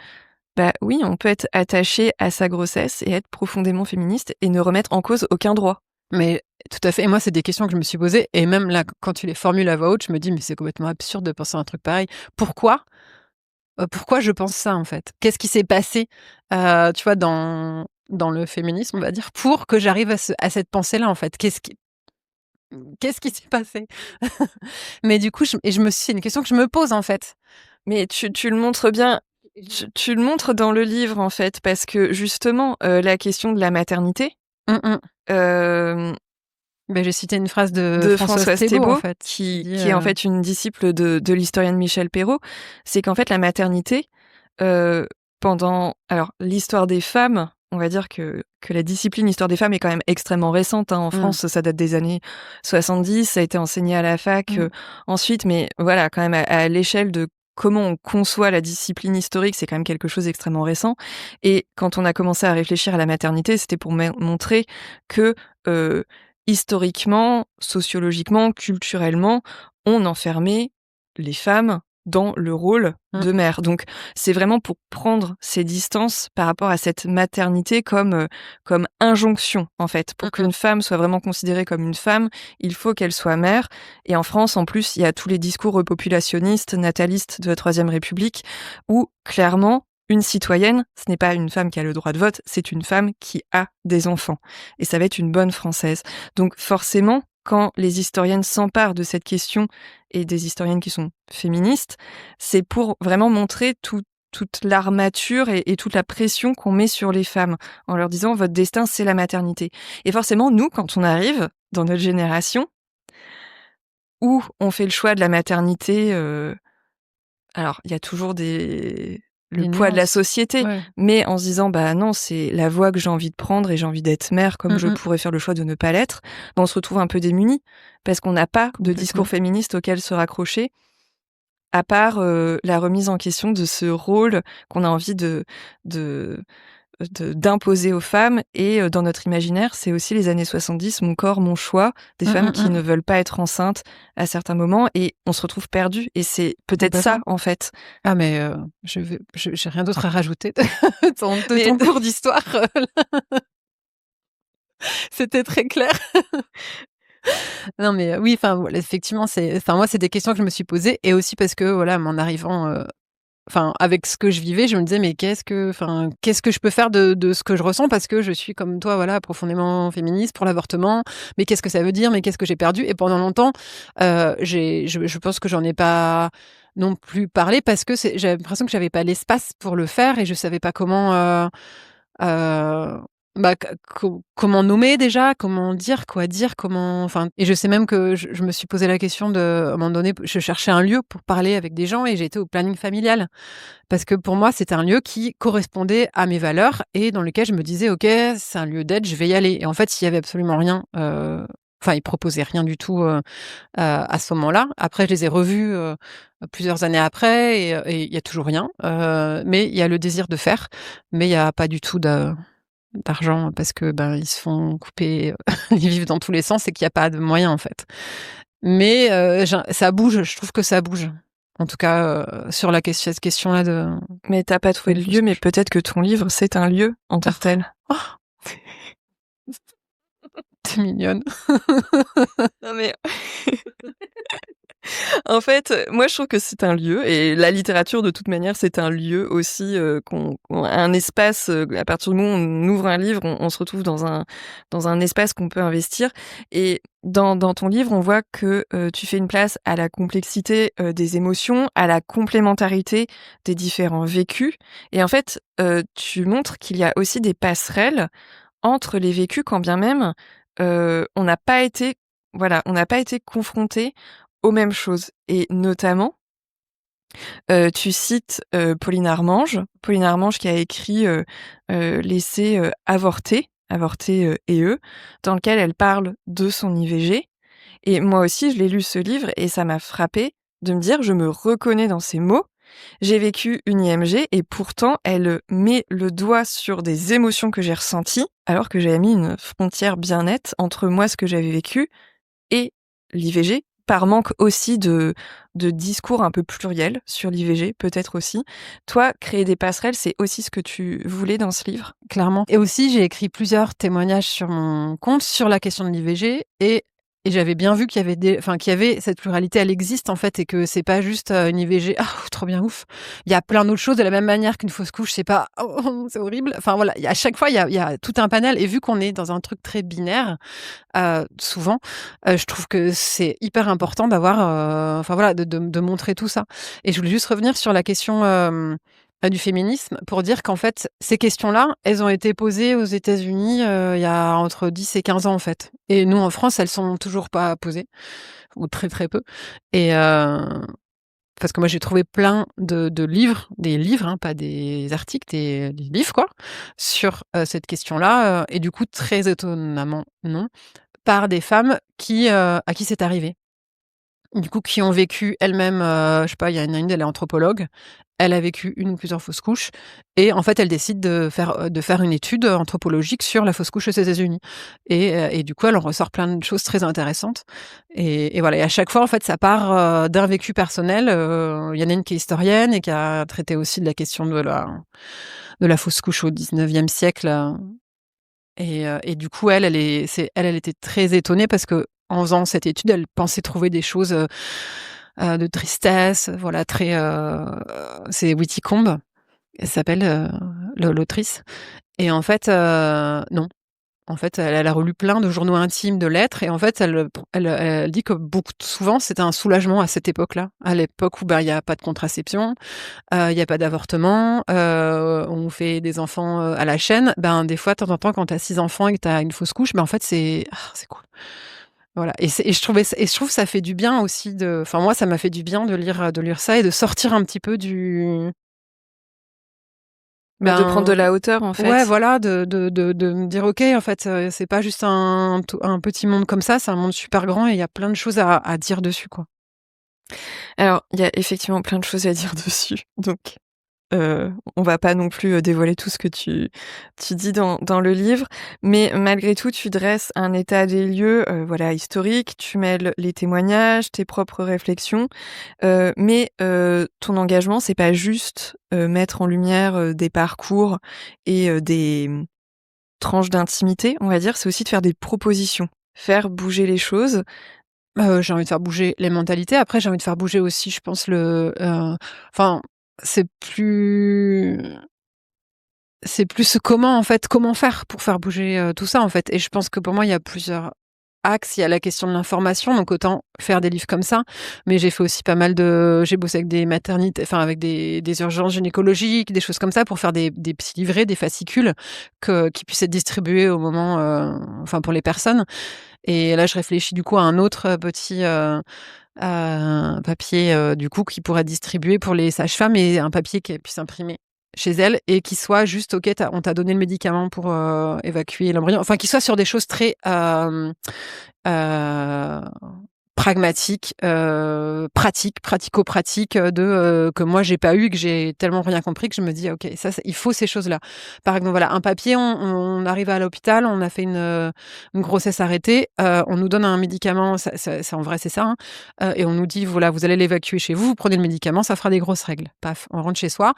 «Bah oui, on peut être attaché à sa grossesse et être profondément féministe et ne remettre en cause aucun droit». Mais tout à fait et moi c'est des questions que je me suis posées et même là quand tu les formules à voix haute, je me dis: «Mais c'est complètement absurde de penser à un truc pareil». Pourquoi? Pourquoi je pense ça en fait? Qu'est-ce qui s'est passé, tu vois dans le féminisme, on va dire, pour que j'arrive à cette pensée-là en fait? Qu'est-ce qui s'est passé? Mais du coup, c'est une question que je me pose, en fait. Mais tu le montres bien, tu le montres dans le livre, en fait, parce que justement, la question de la maternité, hem, J'ai cité une phrase de de Françoise Françoise Thébault, en Thébault, fait, qui dit, est en fait une disciple de l'historienne Michel Perrault, c'est qu'en fait la maternité, pendant alors l'histoire des femmes, on va dire que la discipline histoire des femmes est quand même extrêmement récente, hein. En France, ça date des années 70, ça a été enseigné à la fac, ensuite, mais voilà, quand même à l'échelle de comment on conçoit la discipline historique, c'est quand même quelque chose d'extrêmement récent. Et quand on a commencé à réfléchir à la maternité, c'était pour montrer que, historiquement, sociologiquement, culturellement, on enfermait les femmes dans le rôle de mère. Donc c'est vraiment pour prendre ces distances par rapport à cette maternité comme injonction, en fait. Pour qu'une femme soit vraiment considérée comme une femme, il faut qu'elle soit mère. Et en France, en plus, il y a tous les discours repopulationnistes, natalistes de la Troisième République, où clairement, une citoyenne, ce n'est pas une femme qui a le droit de vote, c'est une femme qui a des enfants. Et ça va être une bonne Française. Donc forcément, quand les historiennes s'emparent de cette question, et des historiennes qui sont féministes, c'est pour vraiment montrer toute l'armature et toute la pression qu'on met sur les femmes, en leur disant « votre destin, c'est la maternité ». Et forcément, nous, quand on arrive dans notre génération, où on fait le choix de la maternité, alors il y a toujours le poids de la société, mais en se disant bah non, c'est la voie que j'ai envie de prendre et j'ai envie d'être mère comme je pourrais faire le choix de ne pas l'être, on se retrouve un peu démunis parce qu'on n'a pas de discours féministe auquel se raccrocher, à part la remise en question de ce rôle qu'on a envie d'imposer aux femmes. Et dans notre imaginaire, c'est aussi les années 70, mon corps, mon choix, des femmes qui ne veulent pas être enceintes à certains moments, et on se retrouve perdu. Et c'est peut-être ça, en fait. Ah, mais j'ai rien d'autre à rajouter de ton cours d'histoire. C'était très clair. Non, mais oui, enfin, voilà, effectivement, moi, c'est des questions que je me suis posées, et aussi parce que, voilà, en arrivant, avec ce que je vivais, je me disais, mais qu'est-ce que je peux faire de ce que je ressens, parce que je suis comme toi, voilà, profondément féministe pour l'avortement, mais qu'est-ce que ça veut dire, mais qu'est-ce que j'ai perdu? Et pendant longtemps, je pense que j'en ai pas non plus parlé, parce que j'avais l'impression que j'avais pas l'espace pour le faire, et je savais pas comment, comment nommer déjà, comment dire, quoi dire, et je sais même que je me suis posé la question à un moment donné, je cherchais un lieu pour parler avec des gens, et j'ai été au planning familial. Parce que pour moi, c'était un lieu qui correspondait à mes valeurs et dans lequel je me disais, OK, c'est un lieu d'aide, je vais y aller. Et en fait, il y avait absolument rien, ils proposaient rien du tout, à ce moment-là. Après, je les ai revus, plusieurs années après, et il y a toujours rien. Mais il y a le désir de faire, mais il y a pas du tout d'argent, parce que ils se font couper les vivres dans tous les sens, et qu'il y a pas de moyens, en fait. Mais ça bouge, je trouve que ça bouge. En tout cas, sur cette question-là de... Mais t'as pas trouvé le lieu, mais peut-être que ton livre, c'est un lieu en tant que tel. T'es mignonne. Non mais... En fait, moi je trouve que c'est un lieu, et la littérature de toute manière c'est un lieu aussi, un espace. À partir du moment où on ouvre un livre, on se retrouve dans un espace qu'on peut investir. Et dans ton livre, on voit que tu fais une place à la complexité des émotions, à la complémentarité des différents vécus. Et en fait, tu montres qu'il y a aussi des passerelles entre les vécus, quand bien même on n'a pas été confronté aux mêmes choses. Et notamment, tu cites Pauline Armange qui a écrit l'essai Avorter et eux, dans lequel elle parle de son IVG. Et moi aussi, je l'ai lu, ce livre, et ça m'a frappée de me dire, je me reconnais dans ces mots. J'ai vécu une IMG, et pourtant, elle met le doigt sur des émotions que j'ai ressenties, alors que j'avais mis une frontière bien nette entre moi, ce que j'avais vécu, et l'IVG, par manque aussi de discours un peu pluriel sur l'IVG, peut-être aussi. Toi, créer des passerelles, c'est aussi ce que tu voulais dans ce livre? Clairement. Et aussi, j'ai écrit plusieurs témoignages sur mon compte sur la question de l'IVG, et j'avais bien vu qu'il y avait cette pluralité, elle existe, en fait, et que c'est pas juste une IVG, trop bien, ouf. Il y a plein d'autres choses, de la même manière qu'une fausse couche, c'est pas, c'est horrible. Enfin voilà, à chaque fois, il y a tout un panel, et vu qu'on est dans un truc très binaire, souvent, je trouve que c'est hyper important d'avoir, de montrer tout ça. Et je voulais juste revenir sur la question du féminisme, pour dire qu'en fait, ces questions-là, elles ont été posées aux États-Unis il y a entre 10 et 15 ans, en fait. Et nous, en France, elles sont toujours pas posées, ou très très peu. Et parce que moi, j'ai trouvé plein de livres, des livres, hein, pas des articles, des livres, quoi, sur cette question-là. Et du coup, très étonnamment, non, par des femmes à qui c'est arrivé. Du coup, qui ont vécu elles-mêmes, je sais pas, il y en a une, elle est anthropologue. Elle a vécu une ou plusieurs fausses couches, et en fait, elle décide de faire une étude anthropologique sur la fausse couche aux États-Unis. Et du coup, elle en ressort plein de choses très intéressantes. Et voilà. Et à chaque fois, en fait, ça part d'un vécu personnel. Il y en a une qui est historienne et qui a traité aussi de la question de la fausse couche au 19e siècle. Et du coup, elle était très étonnée, parce que en faisant cette étude, elle pensait trouver des choses de tristesse, voilà, très. C'est Whitcomb, elle s'appelle l'autrice. Et en fait, non. En fait, elle a relu plein de journaux intimes, de lettres, et en fait, elle dit que souvent, c'était un soulagement à cette époque-là. À l'époque où il n'y a pas de contraception, il n'y a pas d'avortement, on fait des enfants à la chaîne. Des fois, de temps en temps, quand tu as 6 enfants et que tu as une fausse couche, en fait, c'est cool. Voilà. Et je trouve que ça fait du bien aussi enfin, moi, ça m'a fait du bien de lire ça et de sortir un petit peu du. De prendre de la hauteur, en fait. Ouais, voilà, de me dire, OK, en fait, c'est pas juste un petit monde comme ça, c'est un monde super grand et il y a plein de choses à dire dessus, quoi. Alors, il y a effectivement plein de choses à dire dessus, donc on va pas non plus dévoiler tout ce que tu dis dans le livre, mais malgré tout, tu dresses un état des lieux, historique. Tu mêles les témoignages, tes propres réflexions, mais ton engagement, c'est pas juste mettre en lumière des parcours et des tranches d'intimité, on va dire. C'est aussi de faire des propositions, faire bouger les choses. J'ai envie de faire bouger les mentalités. Après, j'ai envie de faire bouger aussi, je pense, c'est plus comment faire pour faire bouger tout ça, en fait. Et je pense que pour moi, il y a plusieurs axes. Il y a la question de l'information, donc autant faire des livres comme ça. Mais j'ai fait aussi j'ai bossé avec des maternités, avec des urgences gynécologiques, des choses comme ça, pour faire des petits livrets, des fascicules qui puissent être distribués au moment, pour les personnes. Et là, je réfléchis du coup à un autre petit papier du coup qui pourrait être distribué pour les sages-femmes, et un papier qu'elles puissent imprimer chez elles et qui soit juste OK, on t'a donné le médicament pour évacuer l'embryon. Enfin, qui soit sur des choses très pragmatiques, pratico-pratiques, que moi j'ai pas eu, que j'ai tellement rien compris que je me dis OK, ça il faut ces choses-là. Par exemple, voilà, un papier, on arrive à l'hôpital, on a fait une grossesse arrêtée, on nous donne un médicament, ça en vrai c'est ça, hein, et on nous dit voilà, vous allez l'évacuer chez vous, vous prenez le médicament, ça fera des grosses règles. Paf, on rentre chez soi.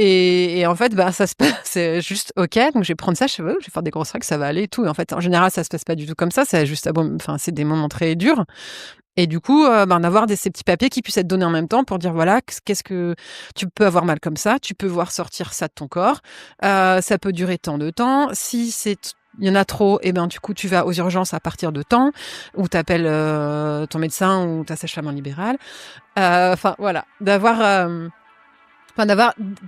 Et en fait, ça se passe, c'est juste OK, donc je vais prendre ça, je vais faire des grosses règles, ça va aller et tout. Et en fait, en général, ça se passe pas du tout comme ça, c'est juste, c'est des moments très durs. Et du coup, d'avoir ces petits papiers qui puissent être donnés en même temps pour dire voilà, qu'est-ce que tu peux avoir mal comme ça, tu peux voir sortir ça de ton corps, ça peut durer tant de temps. Si il y en a trop, du coup, tu vas aux urgences à partir de temps, ou t'appelles ton médecin ou ta sage-femme en libéral. Voilà, d'avoir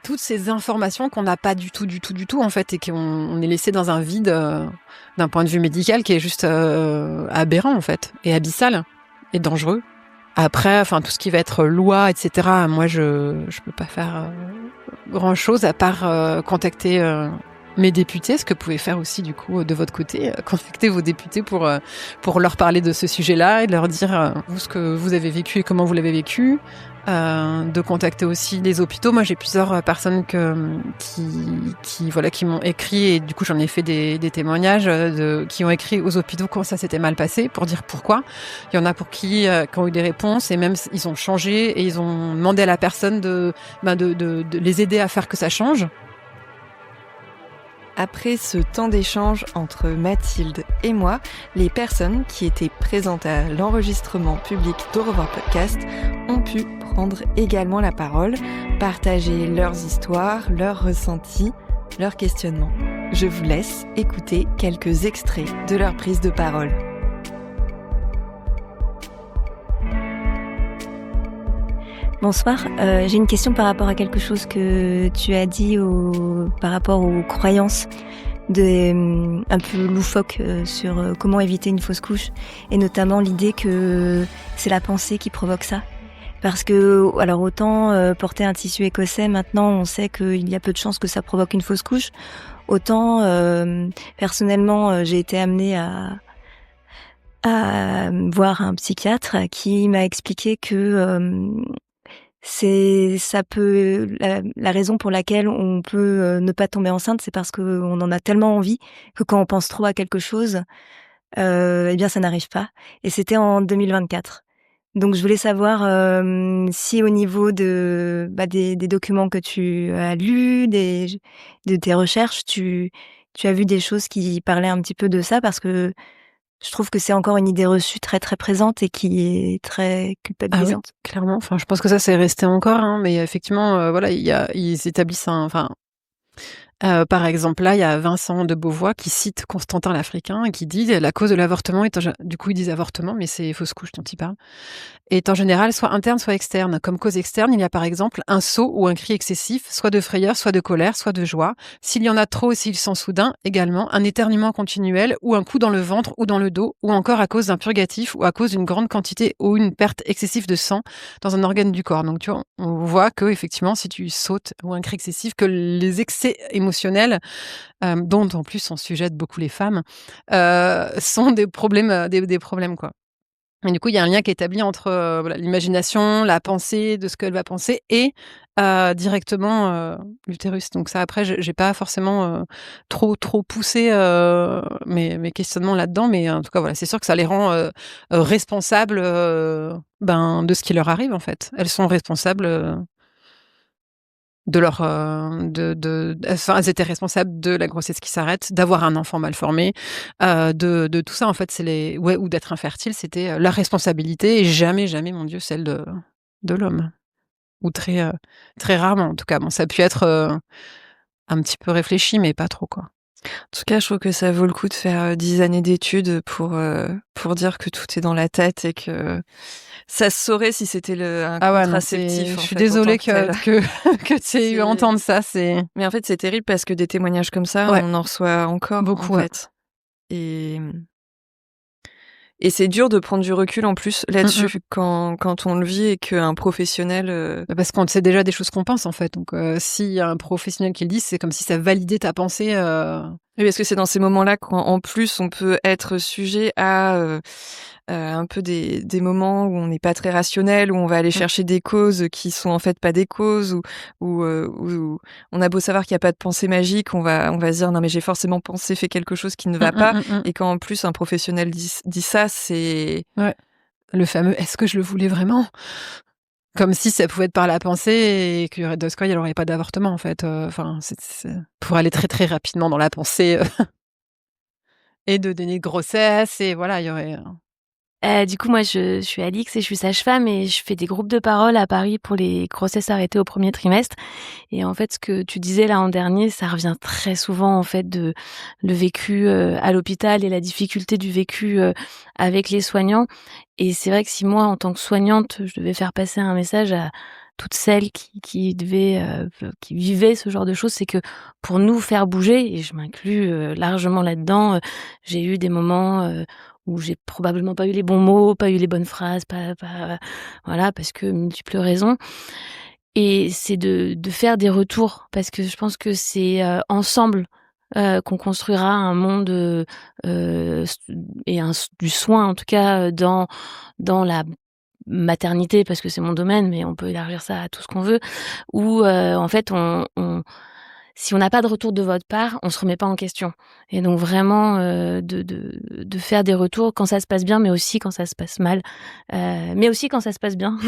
toutes ces informations qu'on n'a pas du tout, en fait, et qu'on est laissé dans un vide d'un point de vue médical qui est juste aberrant, en fait, et abyssal, et dangereux. Après, tout ce qui va être loi, etc., moi, je peux pas faire grand-chose à part contacter mes députés, ce que vous pouvez faire aussi, du coup, de votre côté, contacter vos députés pour leur parler de ce sujet-là et de leur dire vous ce que vous avez vécu et comment vous l'avez vécu. De contacter aussi les hôpitaux. Moi, j'ai plusieurs personnes qui m'ont écrit, et du coup, j'en ai fait des témoignages qui ont écrit aux hôpitaux quand ça s'était mal passé, pour dire pourquoi. Il y en a pour qui ont eu des réponses, et même ils ont changé, et ils ont demandé à la personne de les aider à faire que ça change. Après ce temps d'échange entre Mathilde et moi, les personnes qui étaient présentes à l'enregistrement public d'Au revoir podcast ont pu prendre également la parole, partager leurs histoires, leurs ressentis, leurs questionnements. Je vous laisse écouter quelques extraits de leur prise de parole. Bonsoir, j'ai une question par rapport à quelque chose que tu as dit par rapport aux croyances un peu loufoques sur comment éviter une fausse couche, et notamment l'idée que c'est la pensée qui provoque ça. Parce que, alors autant porter un tissu écossais, maintenant on sait qu'il y a peu de chances que ça provoque une fausse couche, autant personnellement j'ai été amenée à voir un psychiatre qui m'a expliqué que la raison pour laquelle on peut ne pas tomber enceinte, c'est parce qu'on en a tellement envie que quand on pense trop à quelque chose, ça n'arrive pas. Et c'était en 2024. Donc je voulais savoir si au niveau des documents que tu as lus, de tes recherches, tu as vu des choses qui parlaient un petit peu de ça, parce que je trouve que c'est encore une idée reçue très très présente et qui est très culpabilisante. Ah oui, clairement. Je pense que ça c'est resté encore, hein, mais effectivement, ils établissent Par exemple, là, il y a Vincent de Beauvois qui cite Constantin l'Africain et qui dit: «La cause de l'avortement est en gé», du coup, ils disent avortement, mais c'est fausse couche dont ils parlent, «est en général soit interne, soit externe. Comme cause externe, il y a par exemple un saut ou un cri excessif, soit de frayeur, soit de colère, soit de joie. S'il y en a trop et s'ils sont soudains, également un éternuement continuel ou un coup dans le ventre ou dans le dos, ou encore à cause d'un purgatif ou à cause d'une grande quantité ou une perte excessive de sang dans un organe du corps». Donc tu vois, on voit qu'effectivement, si tu sautes ou un cri excessif, que les excès émotionnels, dont en plus on sujette beaucoup les femmes, sont des problèmes, des problèmes, quoi. Et du coup, il y a un lien qui est établi entre, voilà, l'imagination, la pensée de ce qu'elle va penser et directement, l'utérus. Donc ça, après, j'ai pas forcément, trop poussé, mes questionnements là-dedans, mais en tout cas, voilà, c'est sûr que ça les rend, responsables, de ce qui leur arrive, en fait. Elles sont responsables, de leur, enfin, elles étaient responsables de la grossesse qui s'arrête, d'avoir un enfant mal formé, de tout ça, en fait, c'est les ouais, ou d'être infertile, c'était, leur responsabilité et jamais, jamais, mon Dieu, celle de l'homme. Ou très rarement, en tout cas. Bon, ça a pu être, un petit peu réfléchi, mais pas trop, quoi. En tout cas, je trouve que ça vaut le coup de faire 10 années d'études pour dire que tout est dans la tête et que ça se saurait si c'était un Ah ouais, non, contraceptif. je en suis fait, en désolée tant que tel. que tu aies eu à entendre ça, c'est Mais en fait, c'est terrible parce que des témoignages comme ça, ouais, on en reçoit encore, beaucoup, en ouais. fait. Et, et c'est dur de prendre du recul en plus Mmh là-dessus mh. quand on le vit et qu'un professionnel. Bah, parce qu'on sait déjà des choses qu'on pense, en fait, donc s'il y a un professionnel qui le dit, c'est comme si ça validait ta pensée, Oui, parce que c'est dans ces moments-là qu'en plus on peut être sujet à un peu des moments où on n'est pas très rationnel, où on va aller mmh. chercher des causes qui sont en fait pas des causes, où on a beau savoir qu'il y a pas de pensée magique, on va se dire: «Non mais j'ai forcément pensé, fait quelque chose qui ne Mmh, va mmh, pas», mmh, mmh. et quand en plus un professionnel dit ça, c'est Ouais. Le fameux: «Est-ce que je le voulais vraiment?» Comme si ça pouvait être par la pensée et qu'il y aurait dans ce cas, il y aurait pas d'avortement, en fait, enfin, c'est pour aller très, très rapidement dans la pensée, et de donner de grossesse et voilà, il y aurait, Du coup, moi, je suis Alix et je suis sage-femme et je fais des groupes de parole à Paris pour les grossesses arrêtées au 1er trimestre. Et en fait, ce que tu disais là en dernier, ça revient très souvent en fait de le vécu, à l'hôpital et la difficulté du vécu, avec les soignants. Et c'est vrai que si moi, en tant que soignante, je devais faire passer un message à toutes celles qui vivaient ce genre de choses, c'est que pour nous faire bouger, et je m'inclus, largement là-dedans, j'ai eu des moments, où j'ai probablement pas eu les bons mots, pas eu les bonnes phrases, pas voilà, parce que multiples raisons. Et c'est de faire des retours parce que je pense que c'est, ensemble, qu'on construira un monde, s et du soin en tout cas, dans la maternité parce que c'est mon domaine, mais on peut élargir ça à tout ce qu'on veut, où, en fait on si on n'a pas de retour de votre part, on se remet pas en question. Et donc vraiment, de faire des retours quand ça se passe bien, mais aussi quand ça se passe mal, mais aussi quand ça se passe bien.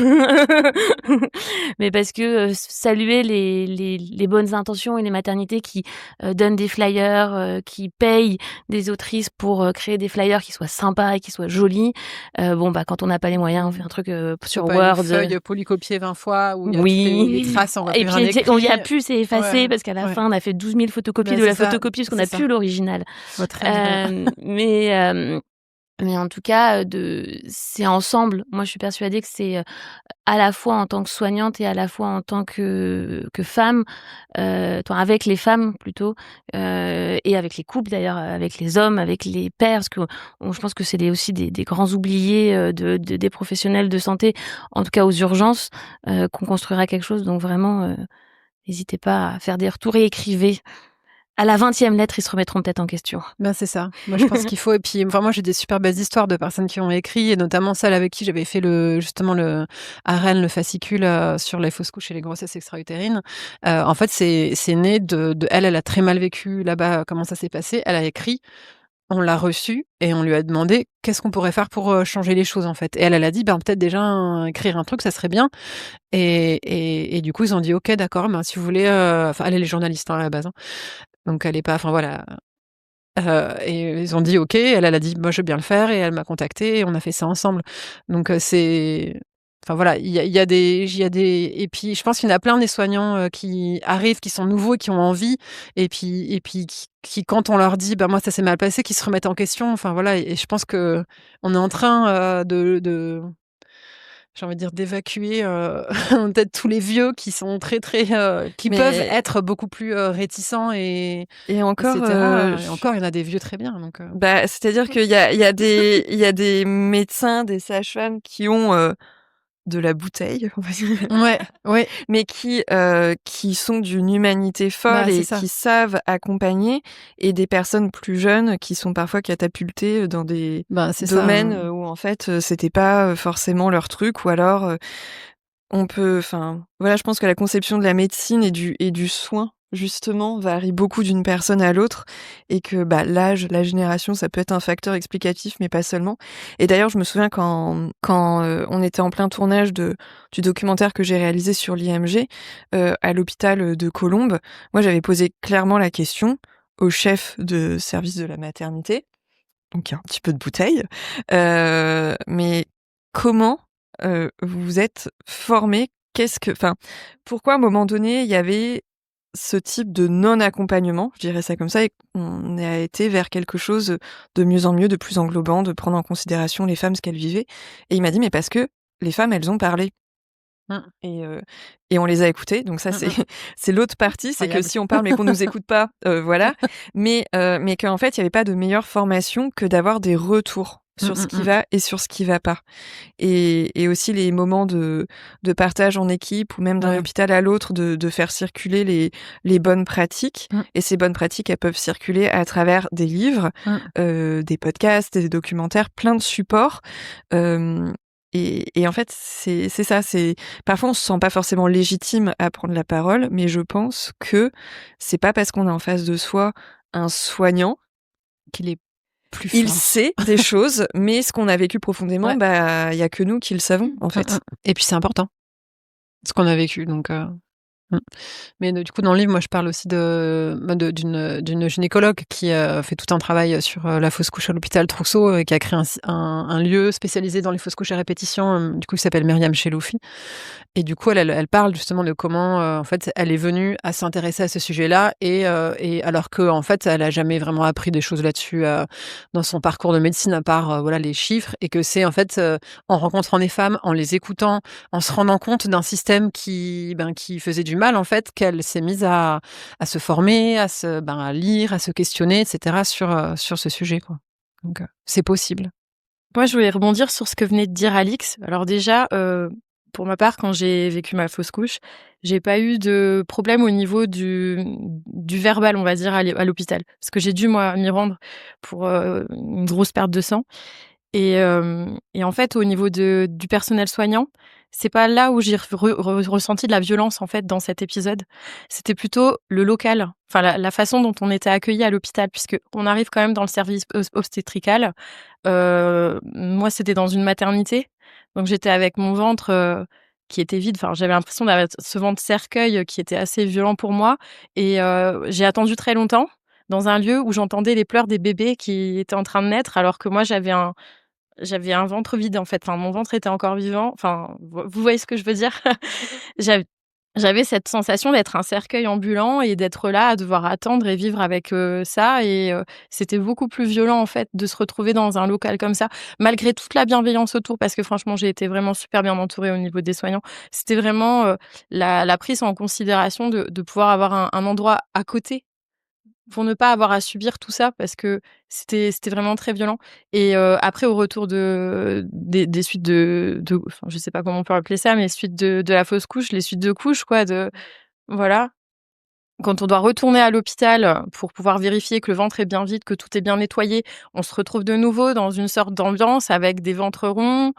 Mais parce que, saluer les bonnes intentions et les maternités qui, donnent des flyers, qui payent des autrices pour, créer des flyers qui soient sympas et qui soient jolis. Bon, bah, quand on n'a pas les moyens, on fait un truc, sur pas Word. une feuille polycopiée 20 fois où il y a toutes les Oui, traces, on va et plus puis rien on y a écrire. plus, c'est effacé Ouais, parce qu'à la ouais. fin, on a fait 12 000 photocopies Bah, de c'est la ça, photocopie parce qu'on c'est n'a ça. plus l'original. Je vois très bien. Mais en tout cas, c'est ensemble. Moi, je suis persuadée que c'est, à la fois en tant que soignante et à la fois en tant que femme, enfin avec les femmes plutôt, et avec les couples d'ailleurs, avec les hommes, avec les pères, parce que je pense que c'est aussi des grands oubliés, des professionnels de santé, en tout cas aux urgences, qu'on construira quelque chose. Donc vraiment, n'hésitez pas à faire des retours et écrivez. À la 20e lettre, ils se remettront peut-être en question. Ben, c'est ça. Moi, je pense qu'il faut et puis, enfin, moi, j'ai des super belles histoires de personnes qui ont écrit et notamment celle avec qui j'avais fait justement à Rennes, le fascicule, sur les fausses couches et les grossesses extra-utérines. En fait, c'est né de elle a très mal vécu là-bas, comment ça s'est passé. Elle a écrit, on l'a reçue et on lui a demandé: «Qu'est-ce qu'on pourrait faire pour, changer les choses?» en fait. Et elle a dit: «Ben, peut-être déjà, écrire un truc, ça serait bien». Et du coup, ils ont dit: «OK, d'accord, ben, si vous voulez», enfin, elle est journaliste, hein, à la base, hein. Donc elle est pas, enfin voilà, et ils ont dit: «OK», elle a dit: «Moi, je veux bien le faire» et elle m'a contactée et on a fait ça ensemble. Donc Enfin voilà, il y a des, et puis je pense qu'il y en a plein des soignants qui arrivent, qui sont nouveaux, qui ont envie, et puis qui quand on leur dit, bah moi ça s'est mal passé, qui se remettent en question. Enfin voilà, et je pense que on est en train j'ai envie de dire d'évacuer peut-être tous les vieux qui sont très très qui peuvent Mais être beaucoup plus réticents et encore, etc. Et encore, il y en a des vieux très bien. Donc bah, c'est-à-dire qu'il y a des médecins, des sages-femmes qui ont de la bouteille, on va dire, ouais, mais qui sont d'une humanité folle bah c'est et ça. qui savent accompagner, et des personnes plus jeunes qui sont parfois catapultées dans des Bah c'est ça. domaines où en fait c'était pas forcément leur truc, ou alors enfin voilà, je pense que la conception de la médecine et du soin justement varie beaucoup d'une personne à l'autre, et que bah l'âge, la génération, ça peut être un facteur explicatif, mais pas seulement. Et d'ailleurs, je me souviens quand on était en plein tournage du documentaire que j'ai réalisé sur l'IMG à l'hôpital de Colombes, moi j'avais posé clairement la question au chef de service de la maternité, donc il y a un petit peu de bouteille, mais comment vous vous êtes formé? Enfin, pourquoi à un moment donné il y avait ce type de non-accompagnement, je dirais ça comme ça, et qu'on a été vers quelque chose de mieux en mieux, de plus englobant, de prendre en considération les femmes, ce qu'elles vivaient? Et il m'a dit: «Mais parce que les femmes, elles ont parlé, Mmh. et on les a écoutées». Donc ça, Mmh c'est mh. c'est l'autre partie, c'est que Incroyable. si on parle mais qu'on nous écoute pas, voilà. Mais qu'en fait, il y avait pas de meilleure formation que d'avoir des retours Mmh, sur ce mmh, qui mmh. va et sur ce qui va pas. Et aussi les moments de partage en équipe, ou même d'un Ouais. hôpital à l'autre, de faire circuler les bonnes pratiques. Mmh. Et ces bonnes pratiques, elles peuvent circuler à travers des livres, Mmh. des podcasts, des documentaires, plein de supports. Hem et en fait, c'est ça, parfois on se sent pas forcément légitime à prendre la parole, mais je pense que c'est pas parce qu'on a en face de soi un soignant Qu'il est plus il fort. sait des choses, mais ce qu'on a vécu profondément, Ouais. bah, il y a que nous qui le savons, en fait. Et puis c'est important, ce qu'on a vécu, donc mmh. Mais du coup, dans le livre, moi, je parle aussi d'une gynécologue qui fait tout un travail sur la fausse couche à l'hôpital Trousseau, et qui a créé un lieu spécialisé dans les fausses couches à répétition, du coup, qui s'appelle Myriam Cheloufi. Et du coup, elle parle justement de comment, en fait, elle est venue à s'intéresser à ce sujet-là, et alors que en fait, elle a jamais vraiment appris des choses là-dessus, dans son parcours de médecine, à part, voilà, les chiffres, et que c'est en fait, en rencontrant des femmes, en les écoutant, en se rendant compte d'un système qui faisait du mal, en fait, qu'elle s'est mise à se former, à lire, à se questionner, et cetera, sur ce sujet, quoi. Donc c'est possible. Moi, je voulais rebondir sur ce que venait de dire Alix. Alors déjà, pour ma part, quand j'ai vécu ma fausse couche, j'ai pas eu de problème au niveau du verbal, on va dire, à l'hôpital. Parce que j'ai dû, moi, m'y rendre pour une grosse perte de sang. Et en fait, au niveau du personnel soignant, c'est pas là où j'ai ressenti de la violence, en fait, dans cet épisode. C'était plutôt le local, enfin la façon dont on était accueillis à l'hôpital, puisque on arrive quand même dans le service obstétrical. Moi, c'était dans une maternité, donc j'étais avec mon ventre, qui était vide. Enfin, j'avais l'impression d'avoir ce ventre cercueil, qui était assez violent pour moi, et j'ai attendu très longtemps dans un lieu où j'entendais les pleurs des bébés qui étaient en train de naître, alors que moi j'avais un ventre vide, en fait. Enfin, mon ventre était encore vivant. Enfin, vous voyez ce que je veux dire? J'av J'avais cette sensation d'être un cercueil ambulant et d'être là à devoir attendre et vivre avec, ça, et c'était beaucoup plus violent, en fait, de se retrouver dans un local comme ça, malgré toute la bienveillance autour, parce que franchement, j'ai été vraiment super bien entourée au niveau des soignants. C'était vraiment, la prise en considération de pouvoir avoir un endroit à côté pour ne pas avoir à subir tout ça, parce que c'était vraiment très violent. Et après, au retour des suites enfin, je sais pas comment on peut appeler ça, mais suite de la fausse couche, les suites de couches, quoi, voilà. Quand on doit retourner à l'hôpital, pour pouvoir vérifier que le ventre est bien vide, que tout est bien nettoyé, on se retrouve de nouveau dans une sorte d'ambiance avec des ventres ronds.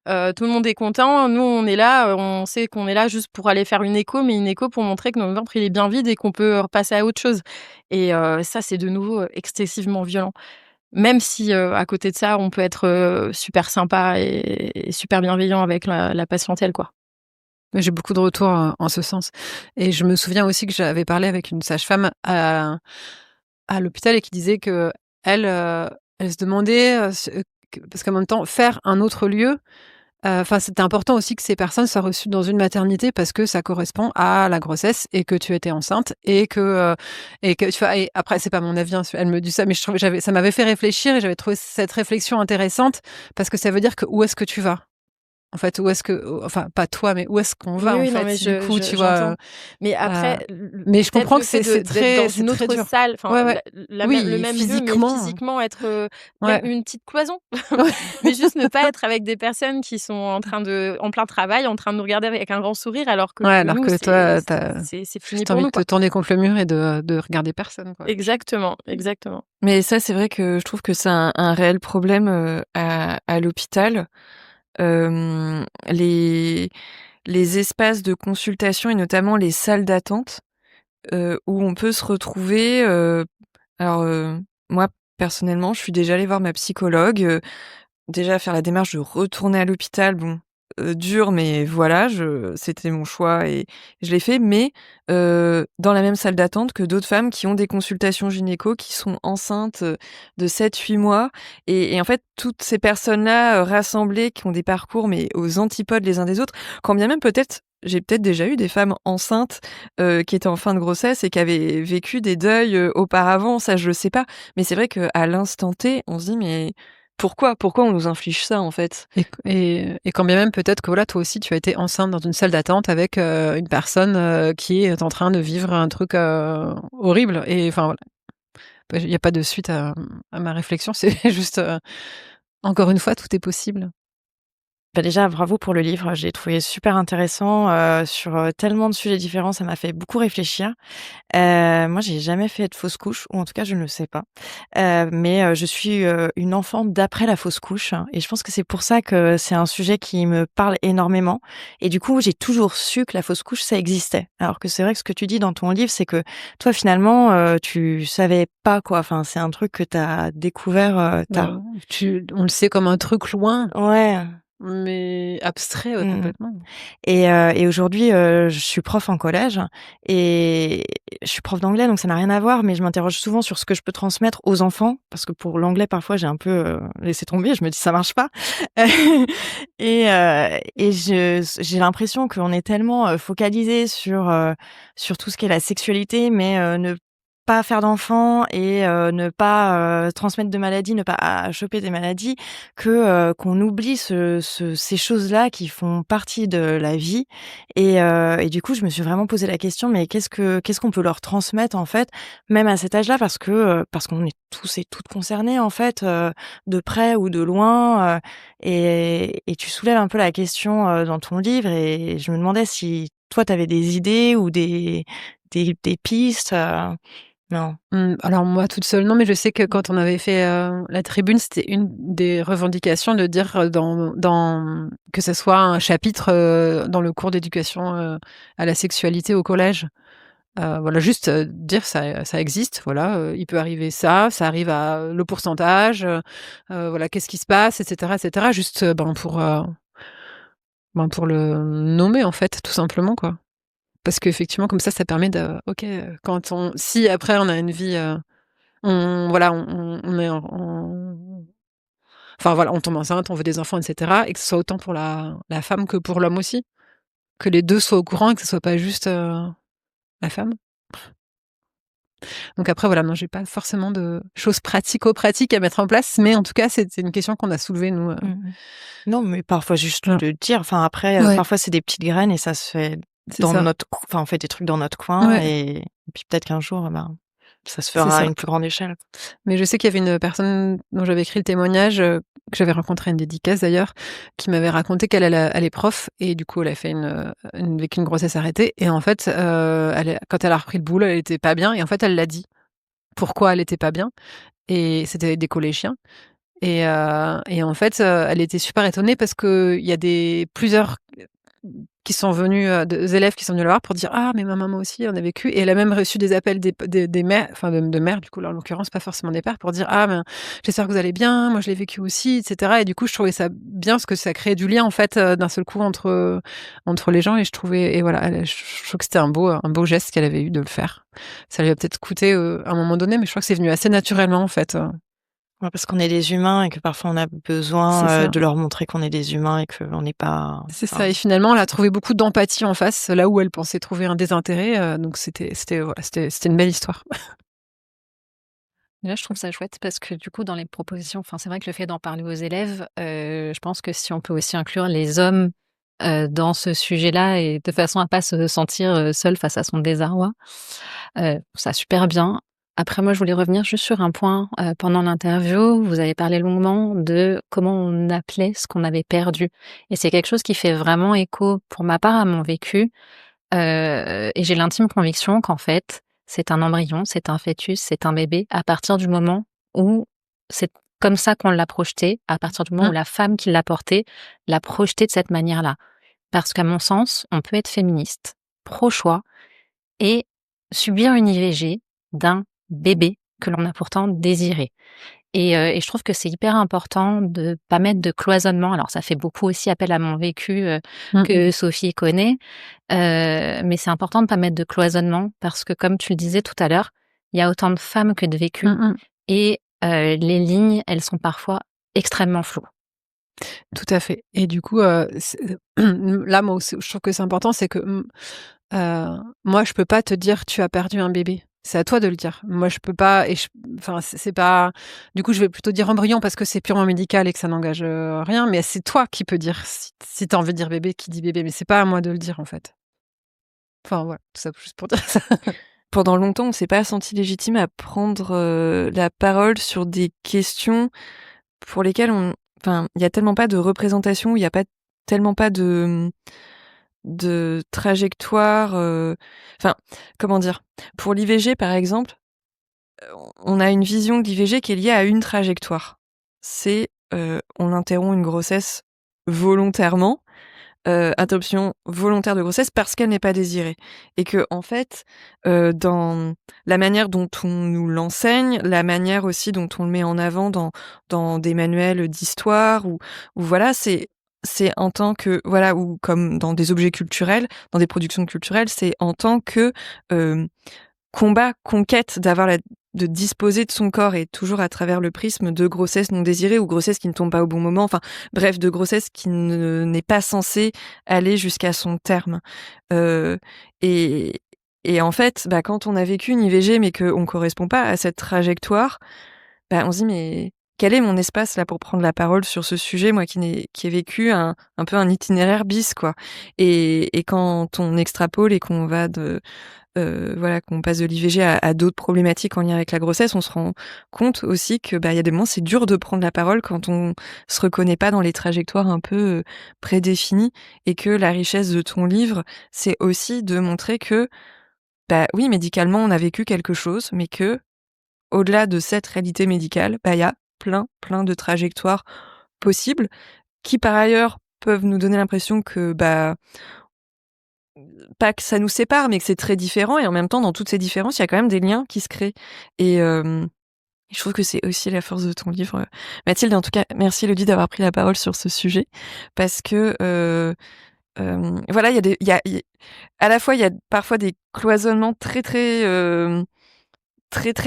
Tout le monde est content. Nous, on est là, on sait qu'on est là juste pour aller faire une écho, mais une écho pour montrer que notre ventre, il est bien vide et qu'on peut repasser à autre chose. Et ça, c'est de nouveau, excessivement violent. Même si, à côté de ça, on peut être, super sympa et super bienveillant avec la patientèle, quoi. Mais j'ai beaucoup de retours en ce sens, et je me souviens aussi que j'avais parlé avec une sage-femme à l'hôpital, et qui disait qu'elle, elle se demandait, parce qu'en même temps, faire un autre lieu, Enfin, c'était important aussi que ces personnes soient reçues dans une maternité parce que ça correspond à la grossesse et que tu étais enceinte et que tu vois. Et après, c'est pas mon avis, hein, elle me dit ça, mais je trouvais, ça m'avait fait réfléchir et j'avais trouvé cette réflexion intéressante parce que ça veut dire que où est-ce que tu vas? En fait, où est-ce que, enfin, pas toi, mais où est-ce qu'on va, Oui, en oui, non, fait, mais du coup, tu j'entends. vois. Mais après, Mais je peut-être comprends le que fait c'est d'être dans c'est une très autre dur. salle, enfin, Ouais, ouais. le Oui, même lieu, mais physiquement. physiquement être, même Ouais. une petite cloison. Ouais. Mais juste ne pas être avec des personnes qui sont en plein travail, en train de nous regarder avec un grand sourire, alors que Ouais, alors nous, que toi, t'as c'est fini juste pour envie nous, de te quoi. tourner contre le mur et de regarder personne, quoi. Exactement, exactement. Mais ça, c'est vrai que je trouve que c'est un réel problème à l'hôpital. Les espaces de consultation et notamment les salles d'attente où on peut se retrouver. Alors, moi, personnellement, je suis déjà allée voir ma psychologue, déjà faire la démarche de retourner à l'hôpital, bon, dur, mais voilà, c'était mon choix et je l'ai fait, mais dans la même salle d'attente que d'autres femmes qui ont des consultations gynéco, qui sont enceintes, de 7-8 mois et en fait, toutes ces personnes-là, rassemblées, qui ont des parcours, mais aux antipodes les uns des autres, quand bien même peut-être j'ai peut-être déjà eu des femmes enceintes, qui étaient en fin de grossesse et qui avaient vécu des deuils, auparavant, ça je le sais pas. Mais c'est vrai qu'à l'instant T, on se dit: «Mais pourquoi on nous inflige ça, en fait?» Et quand bien même peut-être que voilà, toi aussi tu as été enceinte dans une salle d'attente avec, une personne, qui est en train de vivre un truc, horrible et enfin voilà. Il y a pas de suite à ma réflexion, c'est juste, encore une fois, tout est possible. Bah, déjà, bravo pour le livre. J'ai trouvé super intéressant, sur, tellement de sujets différents. Ça m'a fait beaucoup réfléchir. Moi, j'ai jamais fait de fausse couche, ou en tout cas, je ne le sais pas. Mais, je suis, une enfant d'après la fausse couche, et je pense que c'est pour ça que c'est un sujet qui me parle énormément. Et du coup, j'ai toujours su que la fausse couche, ça existait. Alors que c'est vrai que ce que tu dis dans ton livre, c'est que toi, finalement, tu savais pas, quoi. Enfin, c'est un truc que tu as découvert, On le sait comme un truc loin, Ouais. mais abstrait, Mmh. complètement. Et aujourd'hui, je suis prof en collège et je suis prof d'anglais, donc ça n'a rien à voir, mais je m'interroge souvent sur ce que je peux transmettre aux enfants, parce que pour l'anglais, parfois, j'ai un peu, laissé tomber. Je me dis: «Ça marche pas». J'ai l'impression qu'on est tellement, focalisés sur tout ce qui est la sexualité, mais ne pas faire d'enfants et ne pas, transmettre de maladies, ne pas choper des maladies, qu'on oublie ces choses-là qui font partie de la vie. Et du coup, je me suis vraiment posé la question, mais qu'est-ce qu'on peut leur transmettre, en fait, même à cet âge-là? Parce qu'on est tous et toutes concernés, en fait, de près ou de loin, et tu soulèves un peu la question, dans ton livre, et je me demandais si toi, tu avais des idées ou des pistes, non. Alors moi toute seule non, mais je sais que quand on avait fait, la tribune, c'était une des revendications de dire, dans que ça soit un chapitre, dans le cours d'éducation, à la sexualité au collège. Voilà, juste, dire ça existe, voilà, il peut arriver ça, ça arrive à le pourcentage, voilà, qu'est-ce qui se passe et cetera et cetera. Juste, pour le nommer en fait, tout simplement, quoi. Parce qu'effectivement comme ça permet de OK, quand si après on a une vie, on est enfin voilà, on tombe enceinte, on veut des enfants et cetera et que ce soit autant pour la femme que pour l'homme aussi. Que les 2 soient au courant et que ce soit pas juste, la femme. Donc après voilà, non, j'ai pas forcément de choses pratico-pratiques à mettre en place, mais en tout cas, c'était une question qu'on a soulevée nous, Mmh. Non, mais parfois juste voilà. de dire. Enfin, après, Ouais. parfois c'est des petites graines et ça se fait C'est dans ça. enfin, on fait des trucs dans notre coin, Ouais. et puis peut-être qu'un jour, ben, ça se C'est fera à ça. une plus grande échelle. Mais je sais qu'il y avait une personne dont j'avais écrit le témoignage, que j'avais rencontré à une dédicace d'ailleurs, qui m'avait raconté elle est prof et du coup elle a fait vécu une grossesse arrêtée et en fait, quand elle a repris le boulot, elle était pas bien et en fait elle l'a dit. Pourquoi elle était pas bien et c'était des collégiens et en fait, elle était super étonnée parce qu'il y a plusieurs qui sont venus, des élèves qui sont venus la voir pour dire: «Ah mais ma maman aussi en a vécu» et elle a même reçu des appels des mères, enfin de mères du coup là en l'occurrence, pas forcément des pères, pour dire: «Ah ben, j'espère que vous allez bien, moi je l'ai vécu aussi» et cetera et du coup je trouvais ça bien parce que ça crée du lien en fait, d'un seul coup entre les gens et je trouvais et voilà, je trouve que c'était un beau geste qu'elle avait eu de le faire. Ça lui a peut-être coûté, à un moment donné, mais je crois que c'est venu assez naturellement en fait. Ouais, parce qu'on est des humains et que parfois on a C'est besoin ça. de leur montrer qu'on est des humains et qu'on n'est pas. C'est ça. Enfin, Et finalement, elle a trouvé beaucoup d'empathie en face, là où elle pensait trouver un désintérêt. Donc c'était une belle histoire. Là, je trouve ça chouette parce que du coup, dans les propositions, enfin, c'est vrai que le fait d'en parler aux élèves, je pense que si on peut aussi inclure les hommes dans ce sujet-là et de façon à pas se sentir seul face à son désarroi, ça super bien. Après, moi, je voulais revenir juste sur un point pendant l'interview. Vous avez parlé longuement de comment on appelait ce qu'on avait perdu, et c'est quelque chose qui fait vraiment écho, pour ma part, à mon vécu. Et j'ai l'intime conviction qu'en fait, c'est un embryon, c'est un fœtus, c'est un bébé à partir du moment où c'est comme ça qu'on l'a projeté, à partir du moment où la femme qui l'a porté l'a projeté de cette manière-là. Parce qu'à mon sens, on peut être féministe, pro-choix et subir une IVG d'un bébé que l'on a pourtant désiré. Et je trouve que c'est hyper important de pas mettre de cloisonnement. Alors ça fait beaucoup aussi appel à mon vécu, que Sophie connaît, mais c'est important de pas mettre de cloisonnement parce que comme tu le disais tout à l'heure, il y a autant de femmes que de vécus et les lignes, elles sont parfois extrêmement floues. Tout à fait. Et du coup, là, moi, je trouve que c'est important, c'est que moi, je peux pas te dire tu as perdu un bébé. C'est à toi de le dire. Moi, je peux pas. Enfin, c'est pas. Du coup, je vais plutôt dire embryon parce que c'est purement médical et que ça n'engage rien. Mais c'est toi qui peux dire si tu as envie de dire bébé, qui dit bébé. Mais c'est pas à moi de le dire en fait. Enfin voilà, tout ça juste pour dire ça. Pendant longtemps, on s'est pas senti légitime à prendre la parole sur des questions pour lesquelles enfin, il y a tellement pas de représentation, il y a pas tellement pas de trajectoire. Enfin, comment dire? Pour l'IVG, par exemple, on a une vision de l'IVG qui est liée à une trajectoire. C'est on interrompt une grossesse volontairement. Interruption volontaire de grossesse parce qu'elle n'est pas désirée. Et que en fait, dans la manière dont on nous l'enseigne, la manière aussi dont on le met en avant dans des manuels d'histoire ou voilà, c'est en tant que voilà, ou comme dans des objets culturels, dans des productions culturelles, c'est en tant que combat, conquête de disposer de son corps et toujours à travers le prisme de grossesse non désirée ou grossesse qui ne tombe pas au bon moment, enfin bref, de grossesse qui n'est pas censée aller jusqu'à son terme. Et en fait, quand on a vécu une IVG mais qu'on correspond pas à cette trajectoire, on se dit mais quel est mon espace là pour prendre la parole sur ce sujet, moi qui ai vécu un peu un itinéraire bis quoi. Et quand on extrapole et qu'on va voilà, qu'on passe de l'IVG à d'autres problématiques en lien avec la grossesse, on se rend compte aussi que il y a des moments c'est dur de prendre la parole quand on se reconnaît pas dans les trajectoires un peu prédéfinies, et que la richesse de ton livre, c'est aussi de montrer que oui, médicalement on a vécu quelque chose, mais que au-delà de cette réalité médicale, il y a plein de trajectoires possibles qui par ailleurs peuvent nous donner l'impression que pas que ça nous sépare, mais que c'est très différent, et en même temps, dans toutes ces différences, il y a quand même des liens qui se créent. Et je trouve que c'est aussi la force de ton livre. Mathilde, en tout cas, merci Elodie d'avoir pris la parole sur ce sujet, parce que voilà, à la fois, il y a parfois des cloisonnements très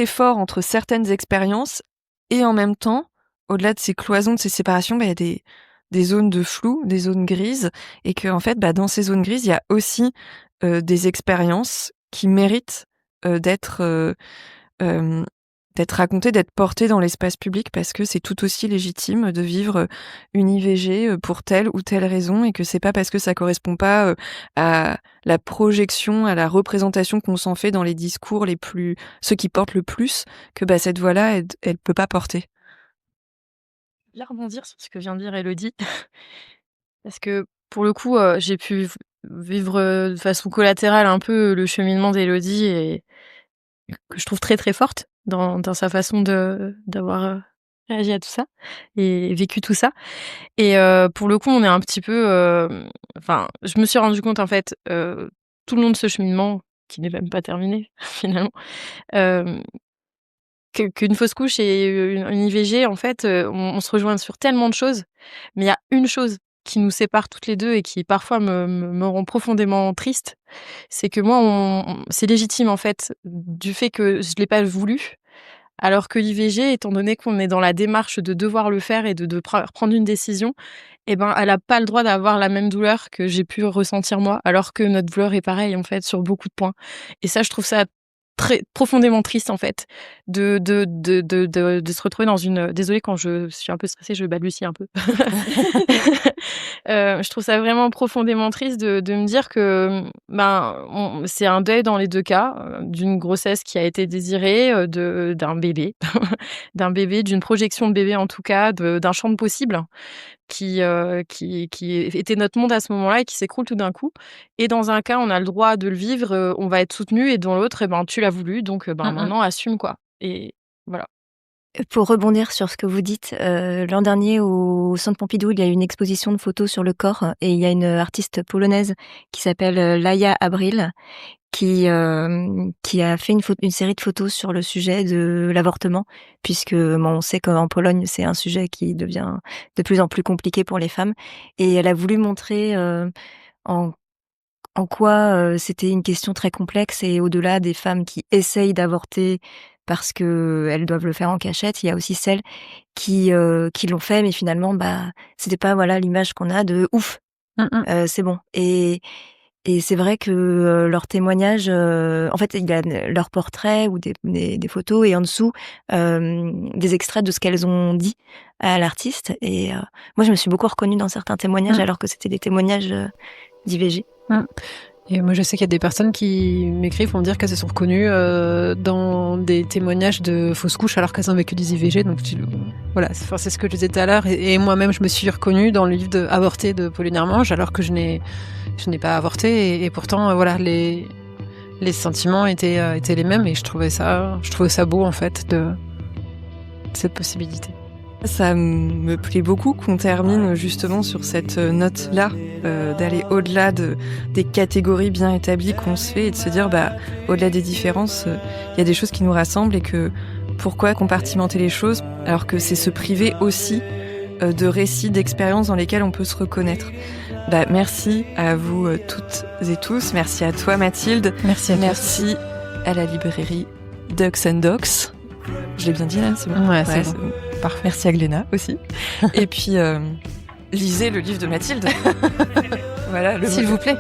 forts entre certaines expériences, et en même temps, au-delà de ces cloisons, de ces séparations, il y a des zones de flou, des zones grises, et que en fait, dans ces zones grises, il y a aussi des expériences qui méritent d'être racontées, d'être portées dans l'espace public, parce que c'est tout aussi légitime de vivre une IVG pour telle ou telle raison, et que c'est pas parce que ça correspond pas à la projection, à la représentation qu'on s'en fait dans les discours ceux qui portent le plus, que cette voix-là, elle peut pas porter. Là, rebondir sur ce que vient de dire Elodie, parce que pour le coup, j'ai pu vivre de façon collatérale un peu le cheminement d'Elodie, et que je trouve très très forte dans sa façon d'avoir réagi à tout ça et vécu tout ça. Et pour le coup, on est un petit peu, enfin, je me suis rendu compte en fait tout le long de ce cheminement, qui n'est même pas terminé finalement, qu'une fausse couche et une IVG, en fait, on se rejoint sur tellement de choses, mais il y a une chose qui nous sépare toutes les deux et qui parfois me rend profondément triste, c'est que moi, c'est légitime en fait, du fait que je l'ai pas voulu, Alors que l'IVG, étant donné qu'on est dans la démarche de devoir le faire et de prendre une décision, eh ben, elle a pas le droit d'avoir la même douleur que j'ai pu ressentir moi, alors que notre douleur est pareille, en fait, sur beaucoup de points. Et ça, je trouve ça très profondément triste, en fait, de se retrouver dans une... Désolée, quand je suis un peu stressée, je balbutie un peu. Je trouve ça vraiment profondément triste de me dire que c'est un deuil dans les deux cas, d'une grossesse qui a été désirée, d'un bébé, d'une projection de bébé en tout cas, d'un champ de possibles qui était notre monde à ce moment-là et qui s'écroule tout d'un coup. Et dans un cas, on a le droit de le vivre, on va être soutenu, et dans l'autre, tu l'as voulu, donc maintenant assume, quoi. Et voilà. Pour rebondir sur ce que vous dites, l'an dernier au Centre Pompidou, il y a eu une exposition de photos sur le corps, et il y a une artiste polonaise qui s'appelle Laia Abril qui a fait une série de photos sur le sujet de l'avortement, puisque on sait qu'en Pologne c'est un sujet qui devient de plus en plus compliqué pour les femmes, et elle a voulu montrer en quoi c'était une question très complexe, et au-delà des femmes qui essayent d'avorter parce que elles doivent le faire en cachette, il y a aussi celles qui l'ont fait, mais finalement c'était pas l'image qu'on a de ouf, c'est bon. Et c'est vrai que leur témoignage, en fait, il y a leur portrait ou des photos, et en dessous des extraits de ce qu'elles ont dit à l'artiste. Et moi, je me suis beaucoup reconnue dans certains témoignages, alors que c'était des témoignages d'IVG. Et moi, je sais qu'il y a des personnes qui m'écrivent pour me dire qu'elles se sont reconnues dans des témoignages de fausses couches alors qu'elles ont vécu des IVG. Donc voilà, c'est ce que je disais tout à l'heure. Et moi-même, je me suis reconnue dans le livre de Avorter de Pauline Hermange, alors que je n'ai pas avorté. Et pourtant, les sentiments étaient les mêmes. Et je trouvais ça beau, en fait, de cette possibilité. Ça me plaît beaucoup qu'on termine justement sur cette note-là, d'aller au-delà des catégories bien établies qu'on se fait, et de se dire, au-delà des différences, il y a des choses qui nous rassemblent, et que pourquoi compartimenter les choses alors que c'est se priver aussi de récits, d'expériences dans lesquelles on peut se reconnaître. Merci à vous toutes et tous. Merci à toi, Mathilde. Merci à toi. Merci à la librairie Ducks and Docs. Je l'ai bien dit là, c'est bon. Ouais, c'est bon. Parfait. Merci à Gléna aussi. Et puis, lisez le livre de Mathilde. Voilà, s'il vous plaît.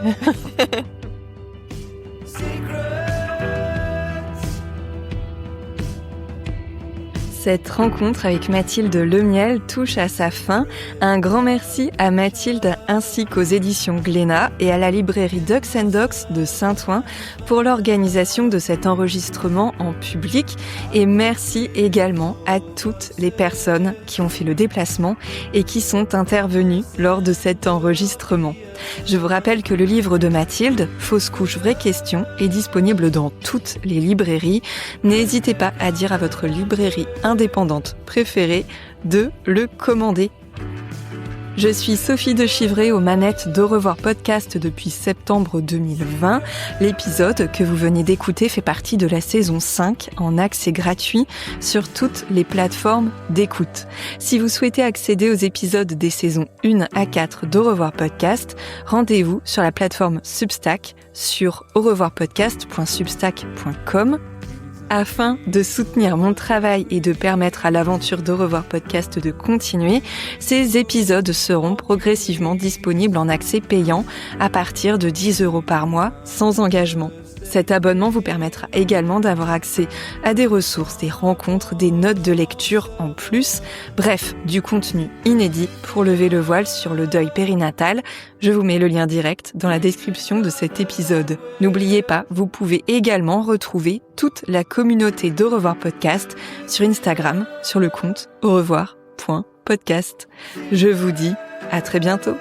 Cette rencontre avec Mathilde Lemiel touche à sa fin. Un grand merci à Mathilde ainsi qu'aux éditions Gléna et à la librairie Ducks and Docs de Saint-Ouen pour l'organisation de cet enregistrement en public. Et merci également à toutes les personnes qui ont fait le déplacement et qui sont intervenues lors de cet enregistrement. Je vous rappelle que le livre de Mathilde, Fausse couche, vraie question, est disponible dans toutes les librairies. N'hésitez pas à dire à votre librairie indépendante préférée de le commander. Je suis Sophie de Chivray aux manettes d'Au revoir podcast depuis septembre 2020. L'épisode que vous venez d'écouter fait partie de la saison 5 en accès gratuit sur toutes les plateformes d'écoute. Si vous souhaitez accéder aux épisodes des saisons 1 à 4 d'Au revoir podcast, rendez-vous sur la plateforme Substack sur aurevoirpodcast.substack.com. Afin de soutenir mon travail et de permettre à l'aventure d'Au revoir podcast de continuer, ces épisodes seront progressivement disponibles en accès payant à partir de 10 € par mois, sans engagement. Cet abonnement vous permettra également d'avoir accès à des ressources, des rencontres, des notes de lecture en plus, bref, du contenu inédit pour lever le voile sur le deuil périnatal. Je vous mets le lien direct dans la description de cet épisode. N'oubliez pas, vous pouvez également retrouver toute la communauté d'Au revoir podcast sur Instagram, sur le compte aurevoir.podcast. Je vous dis à très bientôt.